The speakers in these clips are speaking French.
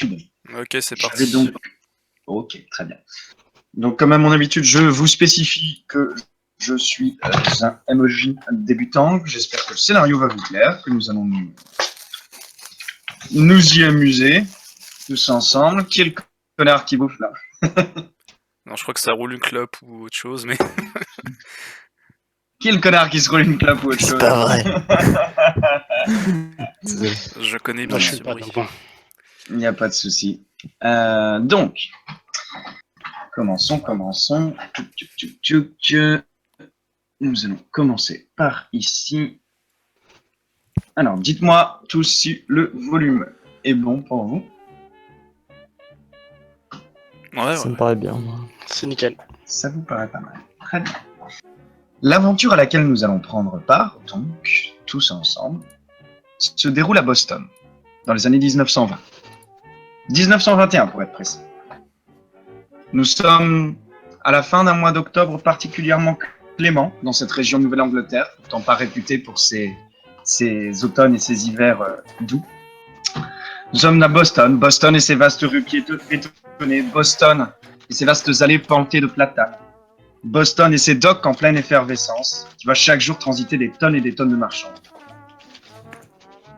habitude. Ok, c'est Je parti. vais donc... Ok, très bien. Donc, comme à mon habitude, je vous spécifie que je suis un emoji débutant. J'espère que le scénario va vous plaire, que nous allons nous y amuser tous ensemble. Qui est le connard qui bouffe là? Non, je crois que ça roule une clope ou autre chose, mais Qui est le connard qui se roule une clope ou autre C'est chose? pas vrai. Désolé. je connais Moi, bien je ce suis pas, bruit. donc bon. Il n'y a pas de souci. Donc, commençons. Tchouk, tchouk, tchouk, tchouk. Nous allons commencer par ici. Alors, dites-moi tous si le volume est bon pour vous. Ouais, Ça ouais. me paraît bien, moi. C'est nickel. Ça vous paraît pas mal. Très bien. L'aventure à laquelle nous allons prendre part, donc, tous ensemble, se déroule à Boston, dans les années 1920. 1921 pour être précis. Nous sommes à la fin d'un mois d'octobre particulièrement clément dans cette région de Nouvelle-Angleterre, pourtant pas réputée pour ses automnes et ses hivers doux. Nous sommes à Boston, Boston et ses vastes rues piétonnées, Boston et ses vastes allées plantées de platanes, Boston et ses docks en pleine effervescence, qui va chaque jour transiter des tonnes et des tonnes de marchands.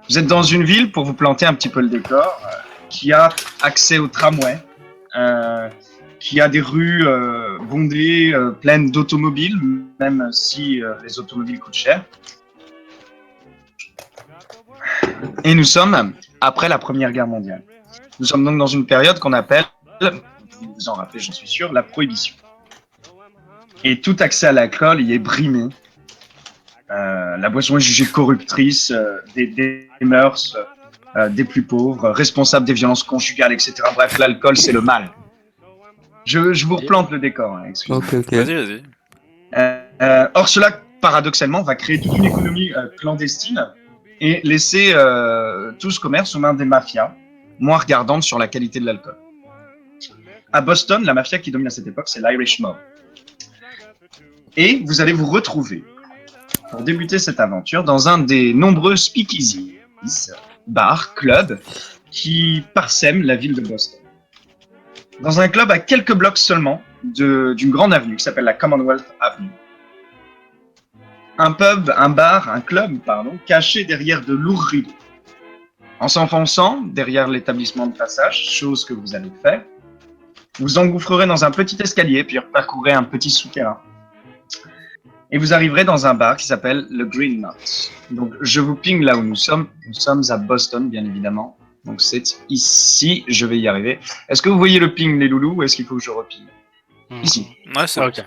Vous êtes dans une ville, pour vous planter un petit peu le décor, qui a accès au tramway, qui a des rues bondées, pleines d'automobiles, même si les automobiles coûtent cher. Et nous sommes après la Première Guerre mondiale. Nous sommes donc dans une période qu'on appelle, vous vous en rappelez, j'en suis sûr, la prohibition. Et tout accès à l'alcool y est brimé. La boisson est jugée corruptrice des mœurs, des plus pauvres, responsable des violences conjugales, etc. Bref, l'alcool, c'est le mal. Je vous replante le décor, hein, excusez-moi. Ok. Vas-y. Or, cela, paradoxalement, va créer toute une économie clandestine et laisser tout ce commerce aux mains des mafias, moins regardantes sur la qualité de l'alcool. À Boston, la mafia qui domine à cette époque, c'est l'Irish Mob. Et vous allez vous retrouver, pour débuter cette aventure, dans un des nombreux speakeasies, bars, clubs, qui parsèment la ville de Boston. Dans un club à quelques blocs seulement d'une grande avenue qui s'appelle la Commonwealth Avenue. Un club, caché derrière de lourds rideaux. En s'enfonçant derrière l'établissement de passage, chose que vous allez faire, vous engouffrerez dans un petit escalier, puis parcourrez un petit souterrain. Et vous arriverez dans un bar qui s'appelle le Green Knot. Donc, je vous ping là où nous sommes. Nous sommes à Boston, bien évidemment. Donc, c'est ici. Je vais y arriver. Est-ce que vous voyez le ping, les loulous, ou est-ce qu'il faut que je reping? Ici. Ouais, c'est Ok.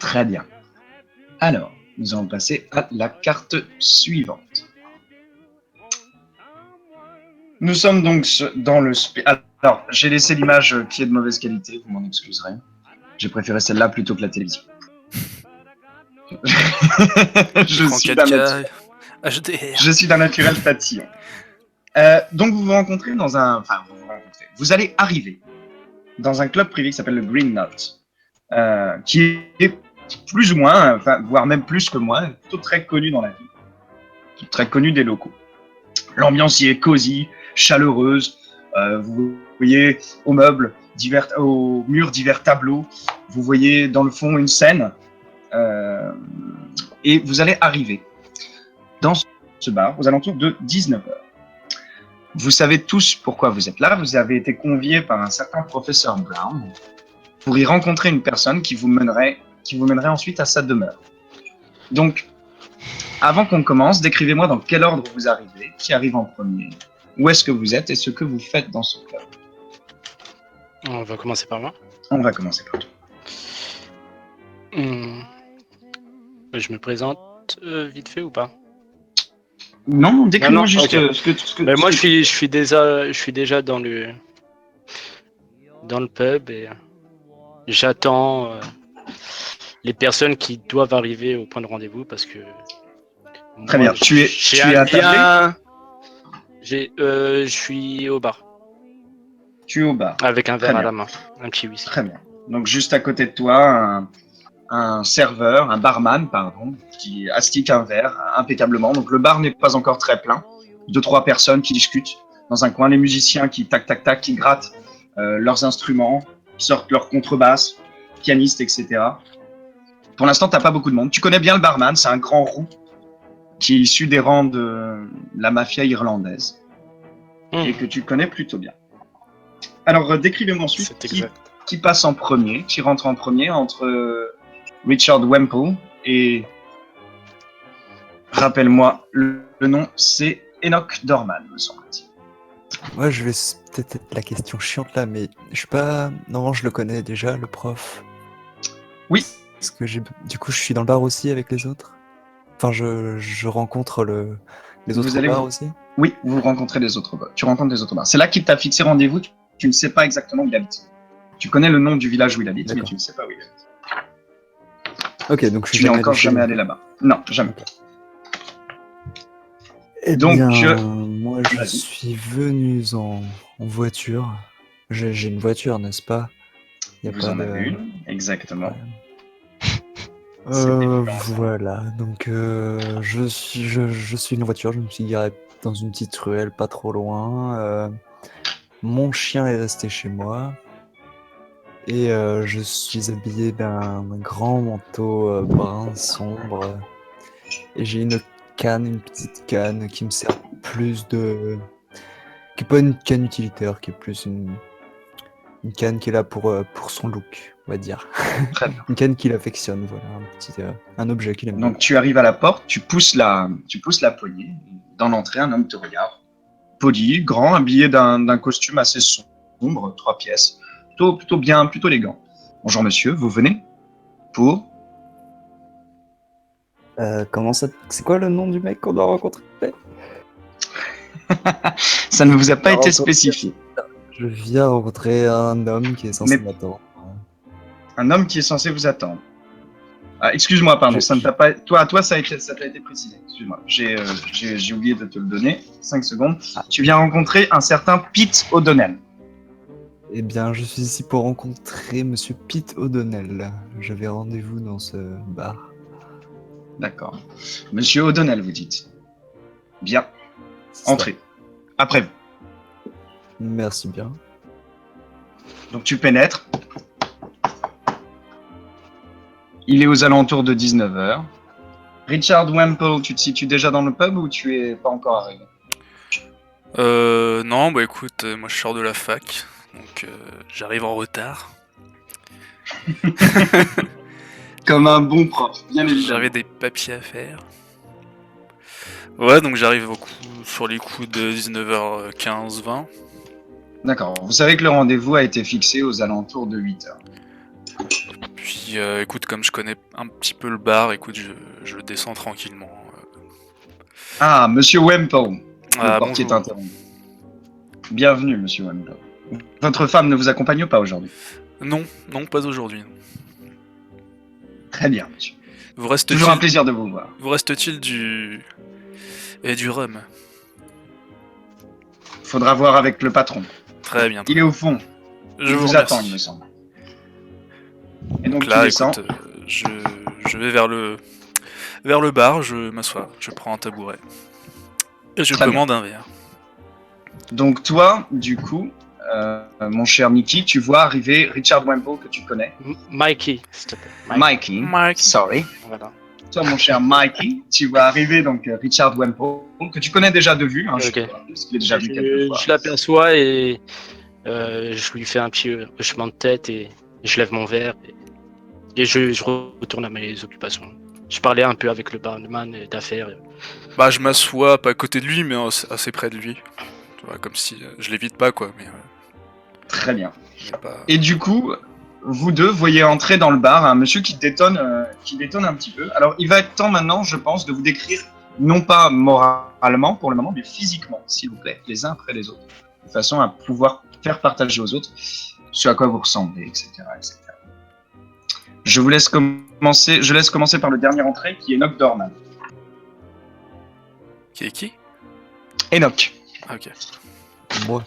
Très bien. Alors, nous allons passer à la carte suivante. Nous sommes donc dans le... Alors, j'ai laissé l'image qui est de mauvaise qualité, vous m'en excuserez. J'ai préféré celle-là plutôt que la télévision. Je suis d'un naturel. HDR. Je suis d'un naturel tatillon. Donc vous vous rencontrez dans un... Enfin, vous allez arriver dans un club privé qui s'appelle le Green Knot, qui est plus ou moins, voire même plus que moi, plutôt très connu dans la ville, très connu des locaux. L'ambiance y est cosy, chaleureuse. Vous voyez aux meubles, aux murs divers tableaux. Vous voyez dans le fond une scène. Et vous allez arriver dans ce bar aux alentours de 19h. Vous savez tous pourquoi vous êtes là. Vous avez été conviés par un certain professeur Brown pour y rencontrer une personne qui vous mènerait ensuite à sa demeure. Donc, avant qu'on commence, décrivez-moi dans quel ordre vous arrivez, qui arrive en premier, où est-ce que vous êtes et ce que vous faites dans ce club. On va commencer par moi. On va commencer par toi. Je me présente vite fait ou pas? Non, décris-moi Non, juste ok. ce que Mais moi, je suis déjà dans le pub et j'attends les personnes qui doivent arriver au point de rendez-vous parce que. Très bien. Tu es attablé? Je suis au bar. Tu es au bar. Avec un verre Très à bien. la main, un petit whisky. Très bien. Donc juste à côté de toi, un serveur, un barman, pardon, qui astique un verre impeccablement. Donc le bar n'est pas encore très plein. 2-3 personnes qui discutent. dans un coin, les musiciens qui tac tac tac, qui grattent leurs instruments, qui sortent leurs contrebasses, pianistes, etc. Pour l'instant, t'as pas beaucoup de monde. Tu connais bien le barman, c'est un grand roux qui est issu des rangs de la mafia irlandaise et que tu connais plutôt bien. Alors, décrivez-moi ensuite C'est exact. qui passe en premier, qui rentre en premier entre Richard Wemple et, rappelle-moi le nom, c'est Enoch Dorman, me semble-t-il. Moi, je vais peut-être être la question chiante là, mais je suis pas. Non, je le connais déjà, le prof. Oui. Parce que du coup, je suis dans le bar aussi avec les autres. Enfin, je rencontre les autres bars aussi. Oui, vous rencontrez les autres bars. Tu rencontres les autres bars. C'est là qu'il t'a fixé rendez-vous. Tu ne sais pas exactement où il habite. Tu connais le nom du village où il habite, mais tu ne sais pas où il habite. Ok, donc je suis tu n'es encore jamais allé là-bas. Non, jamais. Okay. Eh donc, bien, moi, je suis venu en voiture. J'ai une voiture, n'est-ce pas? Vous en avez une, exactement. Voilà, donc je suis une voiture, je me suis garé dans une petite ruelle pas trop loin. Mon chien est resté chez moi et je suis habillé d'un grand manteau brun sombre et j'ai une petite canne qui me sert plus de... qui est pas une canne utilitaire, qui est plus une canne qui est là pour son look, on va dire. Très bien. Une canne qu'il affectionne, voilà, un objet qu'il aime. Donc tu arrives à la porte, tu pousses la poignée. Dans l'entrée, un homme te regarde. Poli, grand, habillé d'un costume assez sombre, 3 pièces. Plutôt bien, plutôt élégant. Bonjour monsieur, vous venez pour... Comment ça... C'est quoi le nom du mec qu'on doit rencontrer? Ça ne vous a pas été spécifié. Je viens rencontrer un homme qui est censé m'attendre. Un homme qui est censé vous attendre. Ah, excuse-moi, pardon, ça ne t'a pas... Toi, ça t'a été précisé. Excuse-moi, j'ai oublié de te le donner. 5 secondes. Tu viens rencontrer un certain Pete O'Donnell. Eh bien, je suis ici pour rencontrer Monsieur Pete O'Donnell. J'avais rendez-vous dans ce bar. D'accord. Monsieur O'Donnell, vous dites. Bien. Entrez. Après vous. Merci bien. Donc tu pénètres. Il est aux alentours de 19h. Richard Wemple, tu te situes déjà dans le pub ou tu es pas encore arrivé? Non, bah écoute, moi je sors de la fac, donc j'arrive en retard. Comme un bon prof, bien évidemment. J'avais des papiers à faire. Ouais, donc j'arrive sur les coups de 19h15, 20. D'accord, vous savez que le rendez-vous a été fixé aux alentours de 8h. Puis écoute, comme je connais un petit peu le bar, écoute, je descends tranquillement. Ah, monsieur Wemple. Le portier bonjour. t'interrompt. Bienvenue, monsieur Wemple. Votre femme ne vous accompagne pas aujourd'hui? Non, pas aujourd'hui. Très bien, monsieur. Vous reste-t-il Toujours un plaisir de vous voir. Vous reste-t-il du rhum? Faudra voir avec le patron. Très bien. Il est au fond. Je Il vous remercie. attend, il me semble. Et donc là, tu descends. écoute, je vais vers le bar, je m'assois, je prends un tabouret. Et je Très commande un verre. Donc toi, du coup, mon cher Mickey, tu vois arriver Richard Wemple que tu connais. Mikey, s'il te plaît. Mikey. Sorry. Voilà. Toi, mon cher Mikey, tu vois arriver donc Richard Wemple que tu connais déjà de vue. Hein, Ok. parce qu'il est déjà vu quelques fois. Je l'aperçois et je lui fais un petit hochement de tête et je lève mon verre et je retourne à mes occupations. Je parlais un peu avec le barman d'affaires. Bah, je m'assois pas à côté de lui, mais assez près de lui. Tu vois, comme si je l'évite pas, quoi. Mais Très bien. pas... Et du coup, vous deux voyez entrer dans le bar un monsieur qui détonne un petit peu. Alors, il va être temps maintenant, je pense, de vous décrire, non pas moralement pour le moment, mais physiquement, s'il vous plaît, les uns après les autres, de façon à pouvoir faire partager aux autres ce à quoi vous ressemblez, etc., etc. Je laisse commencer par le dernier entrée, qui est Enoch Dorman. Qui est qui? Enoch. Ah, ok. Moi.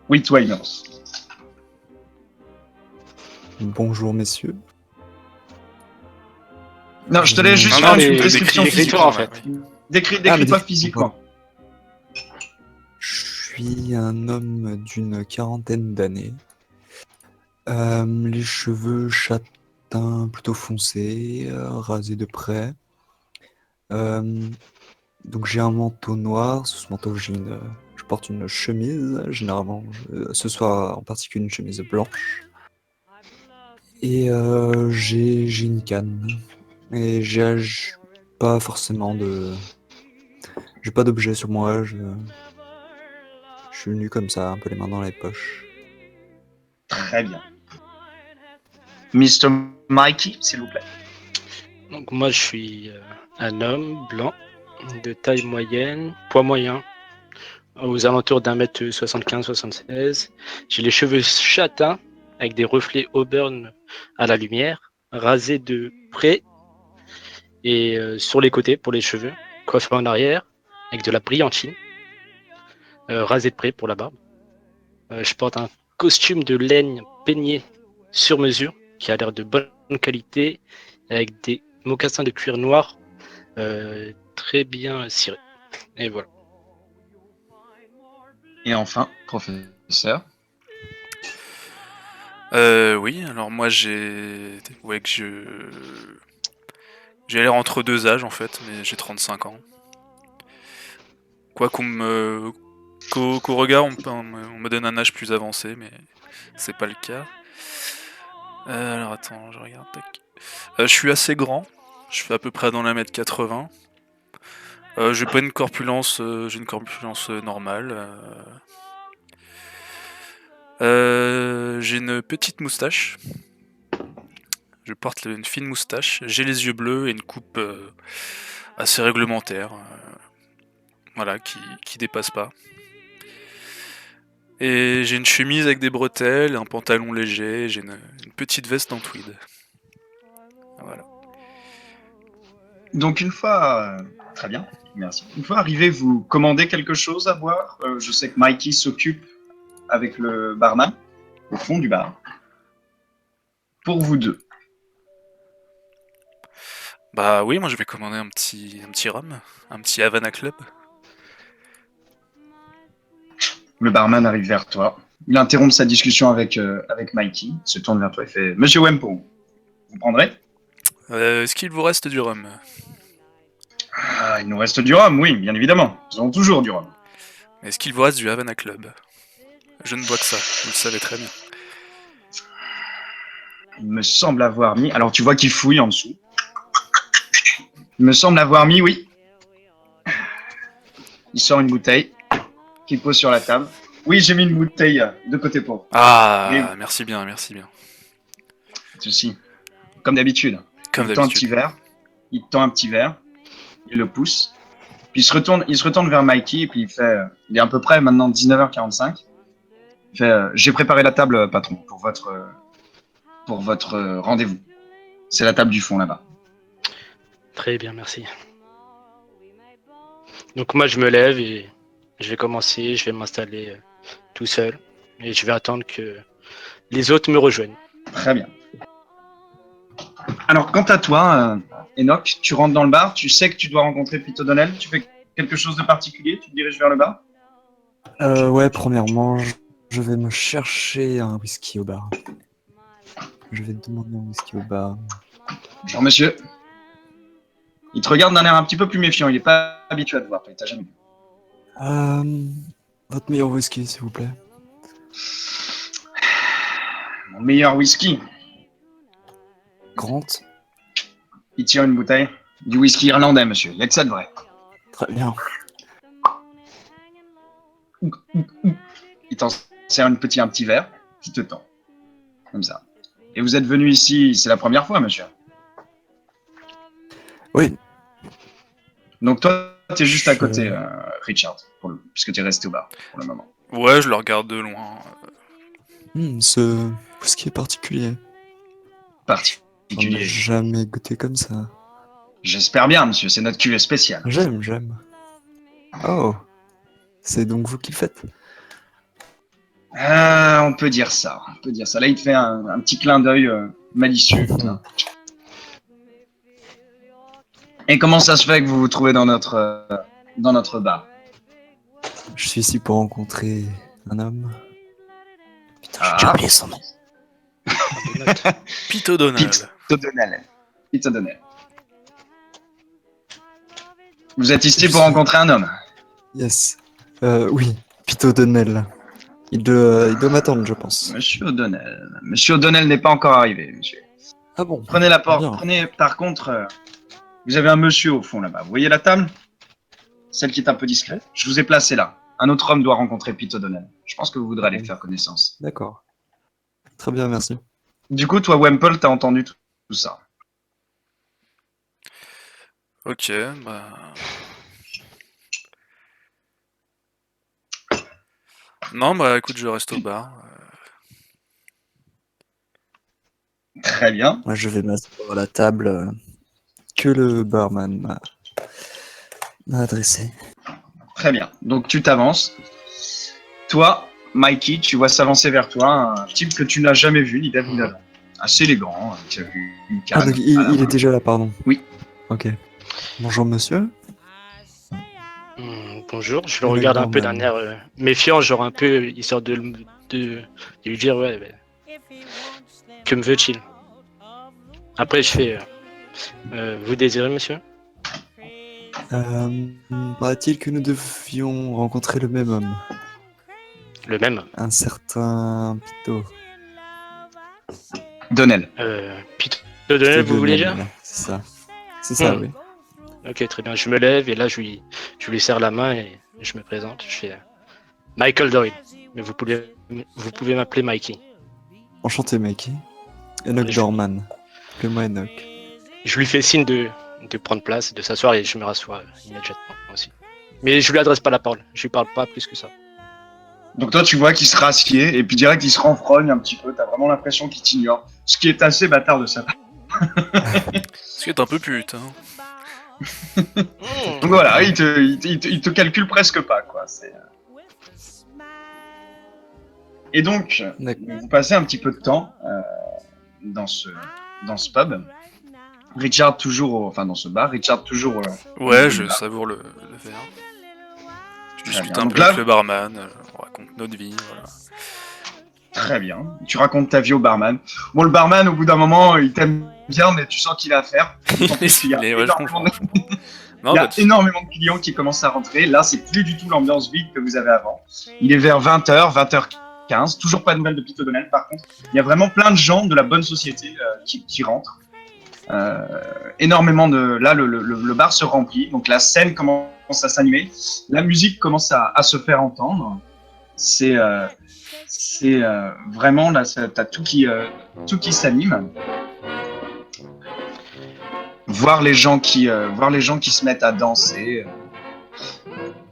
Oui, toi, Enoch. Bonjour, messieurs. Non, je te laisse juste Non, faire mais une description décris-toi, physique. en fait. Décris-toi décris-moi. physiquement. suis un homme d'une quarantaine d'années. Les cheveux châtains plutôt foncés, rasés de près. Donc j'ai un manteau noir. Sous ce manteau, je porte une chemise, généralement. Ce soir, en particulier, une chemise blanche. Et j'ai une canne. Et j'ai pas forcément de... J'ai pas d'objet sur moi. Je suis nu comme ça, un peu les mains dans les poches. Très bien. Mr. Mikey, s'il vous plaît. Donc moi, je suis un homme blanc, de taille moyenne, poids moyen, aux alentours d'1m75-76. J'ai les cheveux châtains, avec des reflets auburn à la lumière, rasés de près et sur les côtés pour les cheveux, coiffés en arrière, avec de la brillantine, rasé de près pour la barbe. Je porte un costume de laine peigné sur mesure, qui a l'air de bonne qualité, avec des mocassins de cuir noir très bien cirés. Et voilà. Et enfin, professeur. Oui, alors moi j'ai l'air entre deux âges en fait, mais j'ai 35 ans. Quoi qu'au regard on me donne un âge plus avancé, mais c'est pas le cas. Alors attends, je regarde. Tac. Je suis assez grand, je fais à peu près dans la mètre 80. J'ai pas une corpulence, j'ai une corpulence normale. J'ai une petite moustache. Je porte une fine moustache. J'ai les yeux bleus et une coupe assez réglementaire. Voilà, qui dépasse pas. Et j'ai une chemise avec des bretelles, un pantalon léger, j'ai une petite veste en tweed. Voilà. Donc une fois... très bien, merci. Une fois arrivé, vous commandez quelque chose à boire. Je sais que Mikey s'occupe avec le barman au fond du bar. Pour vous deux. Bah oui, moi je vais commander un petit rhum, un petit Havana Club. Le barman arrive vers toi. Il interrompt sa discussion avec Mikey. Il se tourne vers toi et fait « Monsieur Wempo, vous prendrez ?» Est-ce qu'il vous reste du rhum? Ah, il nous reste du rhum, oui, bien évidemment. Nous avons toujours du rhum. Est-ce qu'il vous reste du Havana Club? Je ne bois que ça, vous le savez très bien. Il me semble avoir mis... Alors tu vois qu'il fouille en dessous. Il me semble avoir mis, oui. Il sort une bouteille qu'il pose sur la table. Oui, j'ai mis une bouteille de côté pour vous. Ah, Oui. merci bien, merci bien. Ceci, comme d'habitude. Comme Il tend un petit d'habitude. verre. Il tend un petit verre. Il le pousse. Puis il se retourne vers Mikey et puis il fait... il est à peu près maintenant 19h45. Il fait j'ai préparé la table, patron, pour votre rendez-vous. C'est la table du fond là-bas. Très bien, merci. Donc moi, je me lève et je vais commencer, je vais m'installer tout seul et je vais attendre que les autres me rejoignent. Très bien. Alors, quant à toi, Enoch, tu rentres dans le bar, tu sais que tu dois rencontrer Pete O'Donnell, tu fais quelque chose de particulier, tu te diriges vers le bar? Ouais, premièrement, je vais me chercher un whisky au bar. Je vais demander un whisky au bar. Bonjour monsieur. Il te regarde d'un air un petit peu plus méfiant, il n'est pas habitué à te voir, il t'a jamais vu. Votre meilleur whisky, s'il vous plaît. Mon meilleur whisky. Grant. Il tire une bouteille. Du whisky irlandais, monsieur, il y a que ça de vrai. Très bien. Il t'en sert un petit verre, qui te tend. Comme ça. Et vous êtes venu ici, c'est la première fois, monsieur. Oui. Donc toi, t'es juste à côté, Richard, puisque t'es resté au bar pour le moment. Ouais, je le regarde de loin. Ce whisky est particulier. J'en ai Particulier. jamais goûté comme ça. J'espère bien, monsieur, c'est notre cuvée spéciale. J'aime. Oh. C'est donc vous qui le faites? On peut dire ça, Là, il te fait un petit clin d'œil malicieux. Et comment ça se fait que vous vous trouvez dans notre bar? Je suis ici pour rencontrer un homme. Putain, j'ai Ah. déjà oublié son nom. Prends des notes. Pete O'Donnell. Pete O'Donnell. Pete O'Donnell. Vous êtes ici pour rencontrer un homme. Yes. Oui, Pete O'Donnell. Il doit m'attendre, je pense. Monsieur O'Donnell. Monsieur O'Donnell n'est pas encore arrivé, monsieur. Ah bon? Prenez la porte. Bien. Prenez, par contre, vous avez un monsieur au fond là-bas. Vous voyez la table? Celle qui est un peu discrète. Je vous ai placé là. Un autre homme doit rencontrer Pete O'Donnell. Je pense que vous voudrez aller faire connaissance. D'accord. Très bien, merci. Du coup, toi, Wemple, t'as entendu tout ça. Ok, bah. Non, bah écoute, je reste au bar. Très bien. Moi, je vais m'asseoir à la table que le barman m'a adressée. Très bien. Donc, tu t'avances. Toi, Mikey, tu vois s'avancer vers toi un type que tu n'as jamais vu, ni d'avant. Assez élégant, qui a une Ah, canne. donc il est déjà là, pardon. Oui. Ok. Bonjour, monsieur. Bonjour, je le Avec regarde un peu d'un barman. air méfiant, genre un peu, histoire de lui dire, ouais, que me veut-il? Après, je fais, vous désirez, monsieur? Paraît-il que nous devions rencontrer le même homme, Le même. un certain Pito. Donnell. Pete O'Donnell, vous voulez dire? C'est ça. C'est ça, Hmm. oui. Ok, très bien. Je me lève et là, je lui serre la main et je me présente. Je fais Michael Doyle, mais vous pouvez m'appeler Mikey. Enchanté, Mikey. Enoch Je- Dorman. Appelez-moi Enoch. Je lui fais signe de prendre place, de s'asseoir et je me rassois immédiatement aussi. Mais je lui adresse pas la parole. Je lui parle pas plus que ça. Donc toi, tu vois qu'il se rassied et puis direct, il se renfrogne un petit peu. T'as vraiment l'impression qu'il t'ignore. Ce qui est assez bâtard de sa part. Ce qui est un peu pute, hein. Donc voilà, il te calcule presque pas, quoi. Et donc, D'accord. vous passez un petit peu de temps dans ce pub. Richard toujours, enfin dans ce bar, Richard toujours. au Ouais, niveau je du bar. savoure le verre. Je Très discute bien. un Donc peu là- avec le barman, on raconte notre vie, voilà. Très bien. Tu racontes ta vie au barman. Bon, le barman, au bout d'un moment, il t'aime bien, mais tu sens qu'il a affaire. Il est ciblé, ouais, je comprends. Non, Il y bah, a énormément de clients qui commencent à rentrer. Là, c'est plus du tout l'ambiance vide que vous avez avant. Il est vers 20h, 20h15. Toujours pas de nouvelles de Pete O'Donnell, par contre. Il y a vraiment plein de gens de la bonne société qui rentrent. Énormément de. Là, le bar se remplit. Donc, la scène commence à s'animer. La musique commence à se faire entendre. C'est vraiment là, t'as tout qui s'anime. Voir les gens qui se mettent à danser,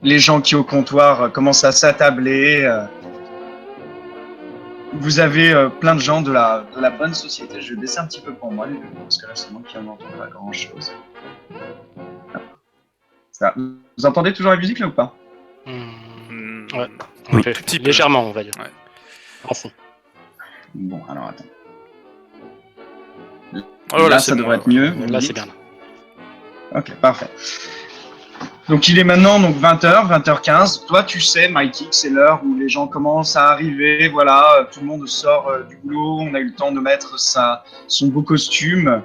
les gens qui au comptoir commencent à s'attabler. Vous avez plein de gens de la bonne société. Je vais baisser un petit peu pour moi, parce que là c'est moi qui en entends pas grand chose. Ça. Vous entendez toujours la musique là ou pas? Ouais. un Ok. tout petit peu. Légèrement, on va dire. Ouais. En fond. Bon, alors attends. Oh, là, Là, c'est ça bon, devrait là, être mieux. Là, vous c'est dites bien. Là. Ok, parfait. Donc il est maintenant 20h, 20h15. Toi, tu sais, Mikey, que c'est l'heure où les gens commencent à arriver. Voilà, tout le monde sort du boulot. On a eu le temps de mettre son beau costume.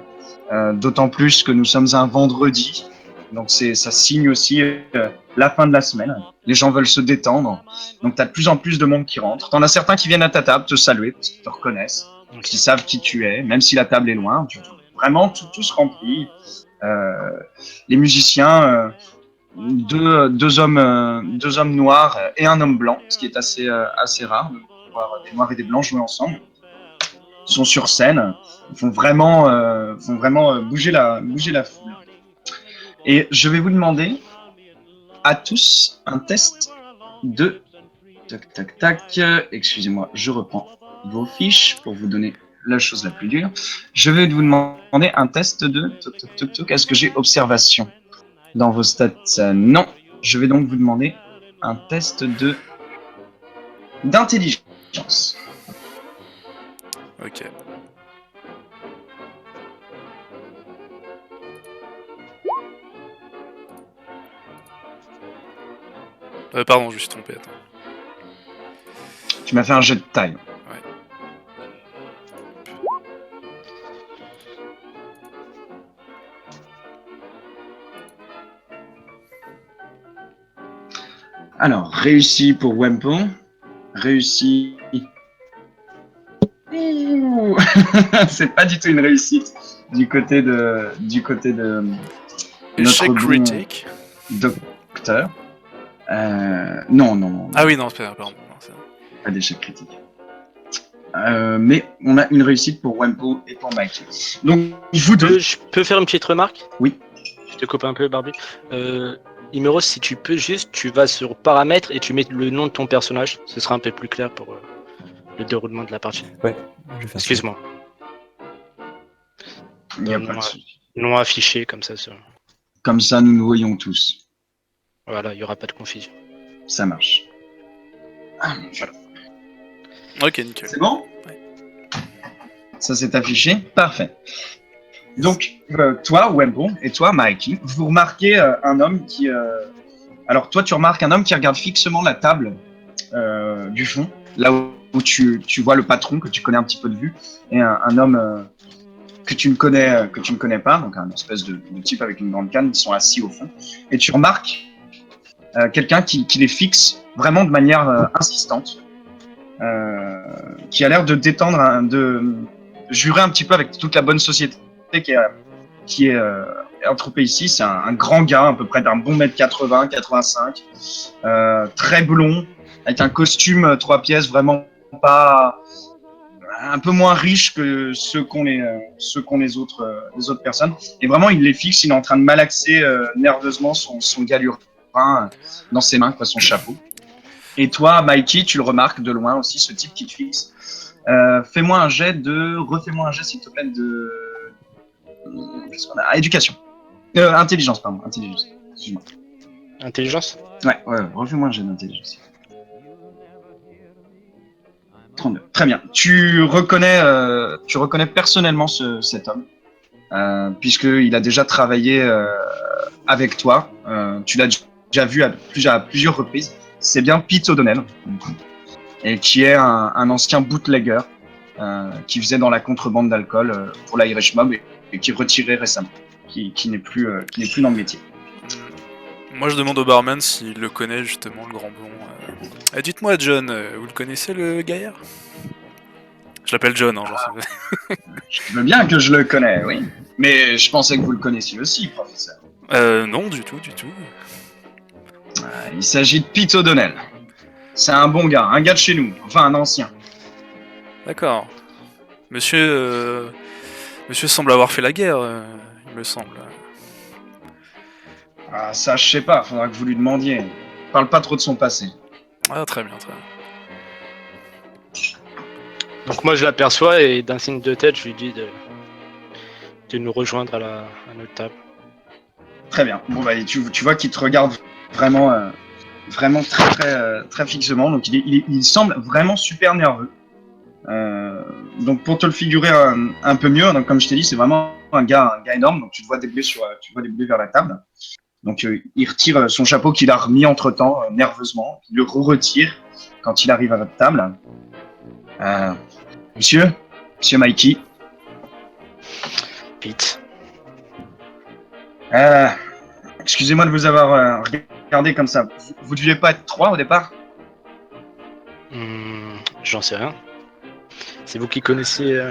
D'autant plus que nous sommes un vendredi. Donc ça signe aussi la fin de la semaine. Les gens veulent se détendre. Donc tu as de plus en plus de monde qui rentre. T'en as certains qui viennent à ta table te saluer parce qu'ils te reconnaissent, Ok. qui savent qui tu es, même si la table est loin. Vraiment, tout se remplit. Les musiciens, deux hommes noirs et un homme blanc, ce qui est assez rare de voir des noirs et des blancs jouer ensemble. Ils sont sur scène, ils font vraiment bouger la foule. Et je vais vous demander à tous un test de tac. Excusez-moi, je reprends vos fiches pour vous donner la chose la plus dure. Je vais vous demander un test de Est-ce que j'ai observation dans vos stats? Non. Je vais donc vous demander un test d'intelligence. Ok. Pardon, je me suis trompé, attends. Tu m'as fait un jet de taille. Alors, réussi pour Wempo. Réussi. Ouh. C'est pas du tout une réussite du côté de Échec notre bon critique. docteur. Non. Ah oui, non, pardon. Non, c'est- Pas d'échec critique. Mais on a une réussite pour Wempo et pour Mikey. Donc, vous deux. Je peux faire une petite remarque? Oui. Je te coupe un peu, Barbie. Imeros, si tu peux juste, tu vas sur paramètres et tu mets le nom de ton personnage. Ce sera un peu plus clair pour le déroulement de la partie. Ouais, je vais faire ça. Excuse-moi. Il n'y a Non, pas de souci. Non affiché comme ça. Comme ça, nous nous voyons tous. Voilà, il n'y aura pas de confusion. Ça marche. Ah, voilà. Ok, nickel. C'est bon? Ouais. Ça s'est affiché? Parfait. Donc, toi, Wempo, et toi, Mikey, vous remarquez un homme qui... Alors, toi, tu remarques un homme qui regarde fixement la table du fond, là où tu vois le patron, que tu connais un petit peu de vue, et un homme que tu ne connais pas, donc un espèce de type avec une grande canne, ils sont assis au fond. Et tu remarques quelqu'un qui les fixe vraiment de manière insistante, qui a l'air de détendre, de jurer un petit peu avec toute la bonne société qui est entrepée ici. C'est un grand gars, à peu près d'un bon mètre 80, 85, très blond, avec un costume 3 pièces vraiment pas... un peu moins riche que ceux qu'ont les autres personnes. Et vraiment, il les fixe, il est en train de malaxer nerveusement son galurin dans ses mains, quoi, son chapeau. Et toi, Mikey, tu le remarques de loin aussi, ce type qui te fixe. Refais-moi un jet, s'il te plaît, de... Qu'est-ce qu'on a? Éducation. Intelligence, pardon. Intelligence. Excuse-moi. Intelligence? Ouais, refais-moi un jet d'intelligence. 32. Très bien. Tu reconnais personnellement cet homme, puisqu'il a déjà travaillé avec toi. Tu l'as déjà vu à plusieurs reprises. C'est bien Pete O'Donnell, et qui est un ancien bootlegger qui faisait dans la contrebande d'alcool pour l'Irish Mob et qui est retiré récemment, qui n'est plus dans le métier. Moi, je demande au barman s'il le connaît, justement, le grand blond. Dites-moi, John, vous le connaissez, le gaillard? Je l'appelle John, hein, j'en sais. Je veux bien que je le connais, oui. Mais je pensais que vous le connaissiez aussi, professeur. Non, du tout. Il s'agit de Pete O'Donnell. C'est un bon gars, un gars de chez nous, enfin un ancien. D'accord. Monsieur semble avoir fait la guerre, il me semble. Ah, ça, je sais pas, faudra que vous lui demandiez. Parle pas trop de son passé. Ah, très bien. Donc moi je l'aperçois et d'un signe de tête je lui dis de nous rejoindre à notre table. Très bien. Bon, bah, tu vois qu'il te regarde vraiment très fixement. Donc, il semble vraiment super nerveux. Donc, pour te le figurer un peu mieux, donc, comme je t'ai dit, c'est vraiment un gars énorme. Donc, tu te vois déboulé vers la table. Donc, il retire son chapeau qu'il a remis entre-temps, nerveusement. Il le retire quand il arrive à votre table. Monsieur Mikey. Pete. Excusez-moi de vous avoir regardé comme ça. Vous deviez pas être 3 au départ? J'en sais rien. C'est vous qui connaissez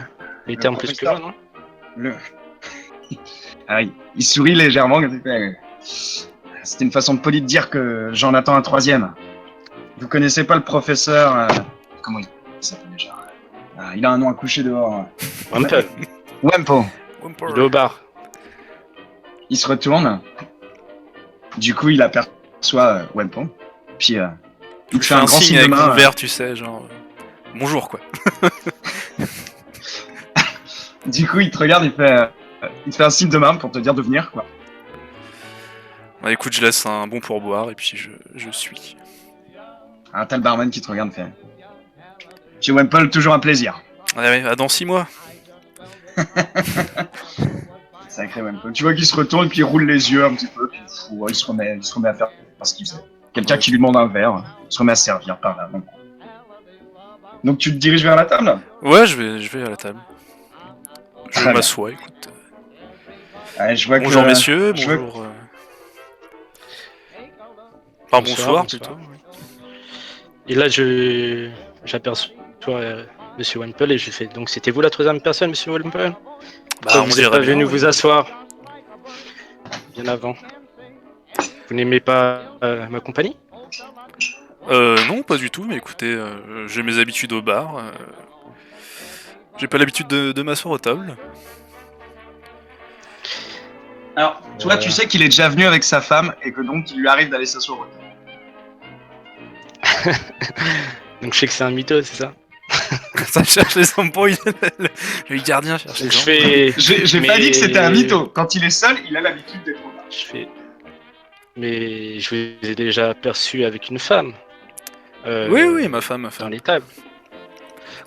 les termes plus que moi, non? Il sourit légèrement. C'était une façon polie de dire que j'en attends un 3e. Vous connaissez pas le professeur... comment il s'appelle déjà? Il a un nom à coucher dehors. Wempo. Il est au bar. Il se retourne. Du coup, il aperçoit Wempo. Puis il te fait un grand signe de avec main. Mon verre, tu sais, genre... bonjour, quoi. Du coup, il te regarde, il te fait un signe de main pour te dire de venir, quoi. Bah écoute, je laisse un bon pourboire et puis je suis. Un tel barman qui te regarde fait... Monsieur Wemple, toujours un plaisir. Ouais, dans 6 mois. Sacré Wemple. Tu vois qu'il se retourne, puis il roule les yeux un petit peu, puis il se remet à faire ce qu'il faisait. Quelqu'un Ouais. qui lui demande un verre, se remet à servir par là. Donc tu te diriges vers la table? Ouais, je vais à la table. Je Très bien. m'assois, écoute. Ouais, je vois Bonjour que... messieurs, je vois- bonjour. Enfin, bonsoir Bonsoir, plutôt. bonsoir. Et là, j'aperçois Monsieur Wemple et je fais donc c'était vous la troisième personne, Monsieur Wemple? Bah, Pourquoi on vous n'êtes dirait pas bien. venu Ouais. vous asseoir bien avant? Vous n'aimez pas ma compagnie? Non, pas du tout, mais écoutez, j'ai mes habitudes au bar. J'ai pas l'habitude de m'asseoir aux tables. Alors, toi, tu sais qu'il est déjà venu avec sa femme et que donc il lui arrive d'aller s'asseoir au table. Donc je sais que c'est un mytho, c'est ça? Ça cherche les embrouilles. Le gardien cherche les Donc je embrouilles. fais. J'ai pas Mais- dit que c'était un mytho. Quand il est seul, il a l'habitude d'être au bar. Je fais. Mais je vous ai déjà aperçu avec une femme. Oui, ma femme. Dans les tables.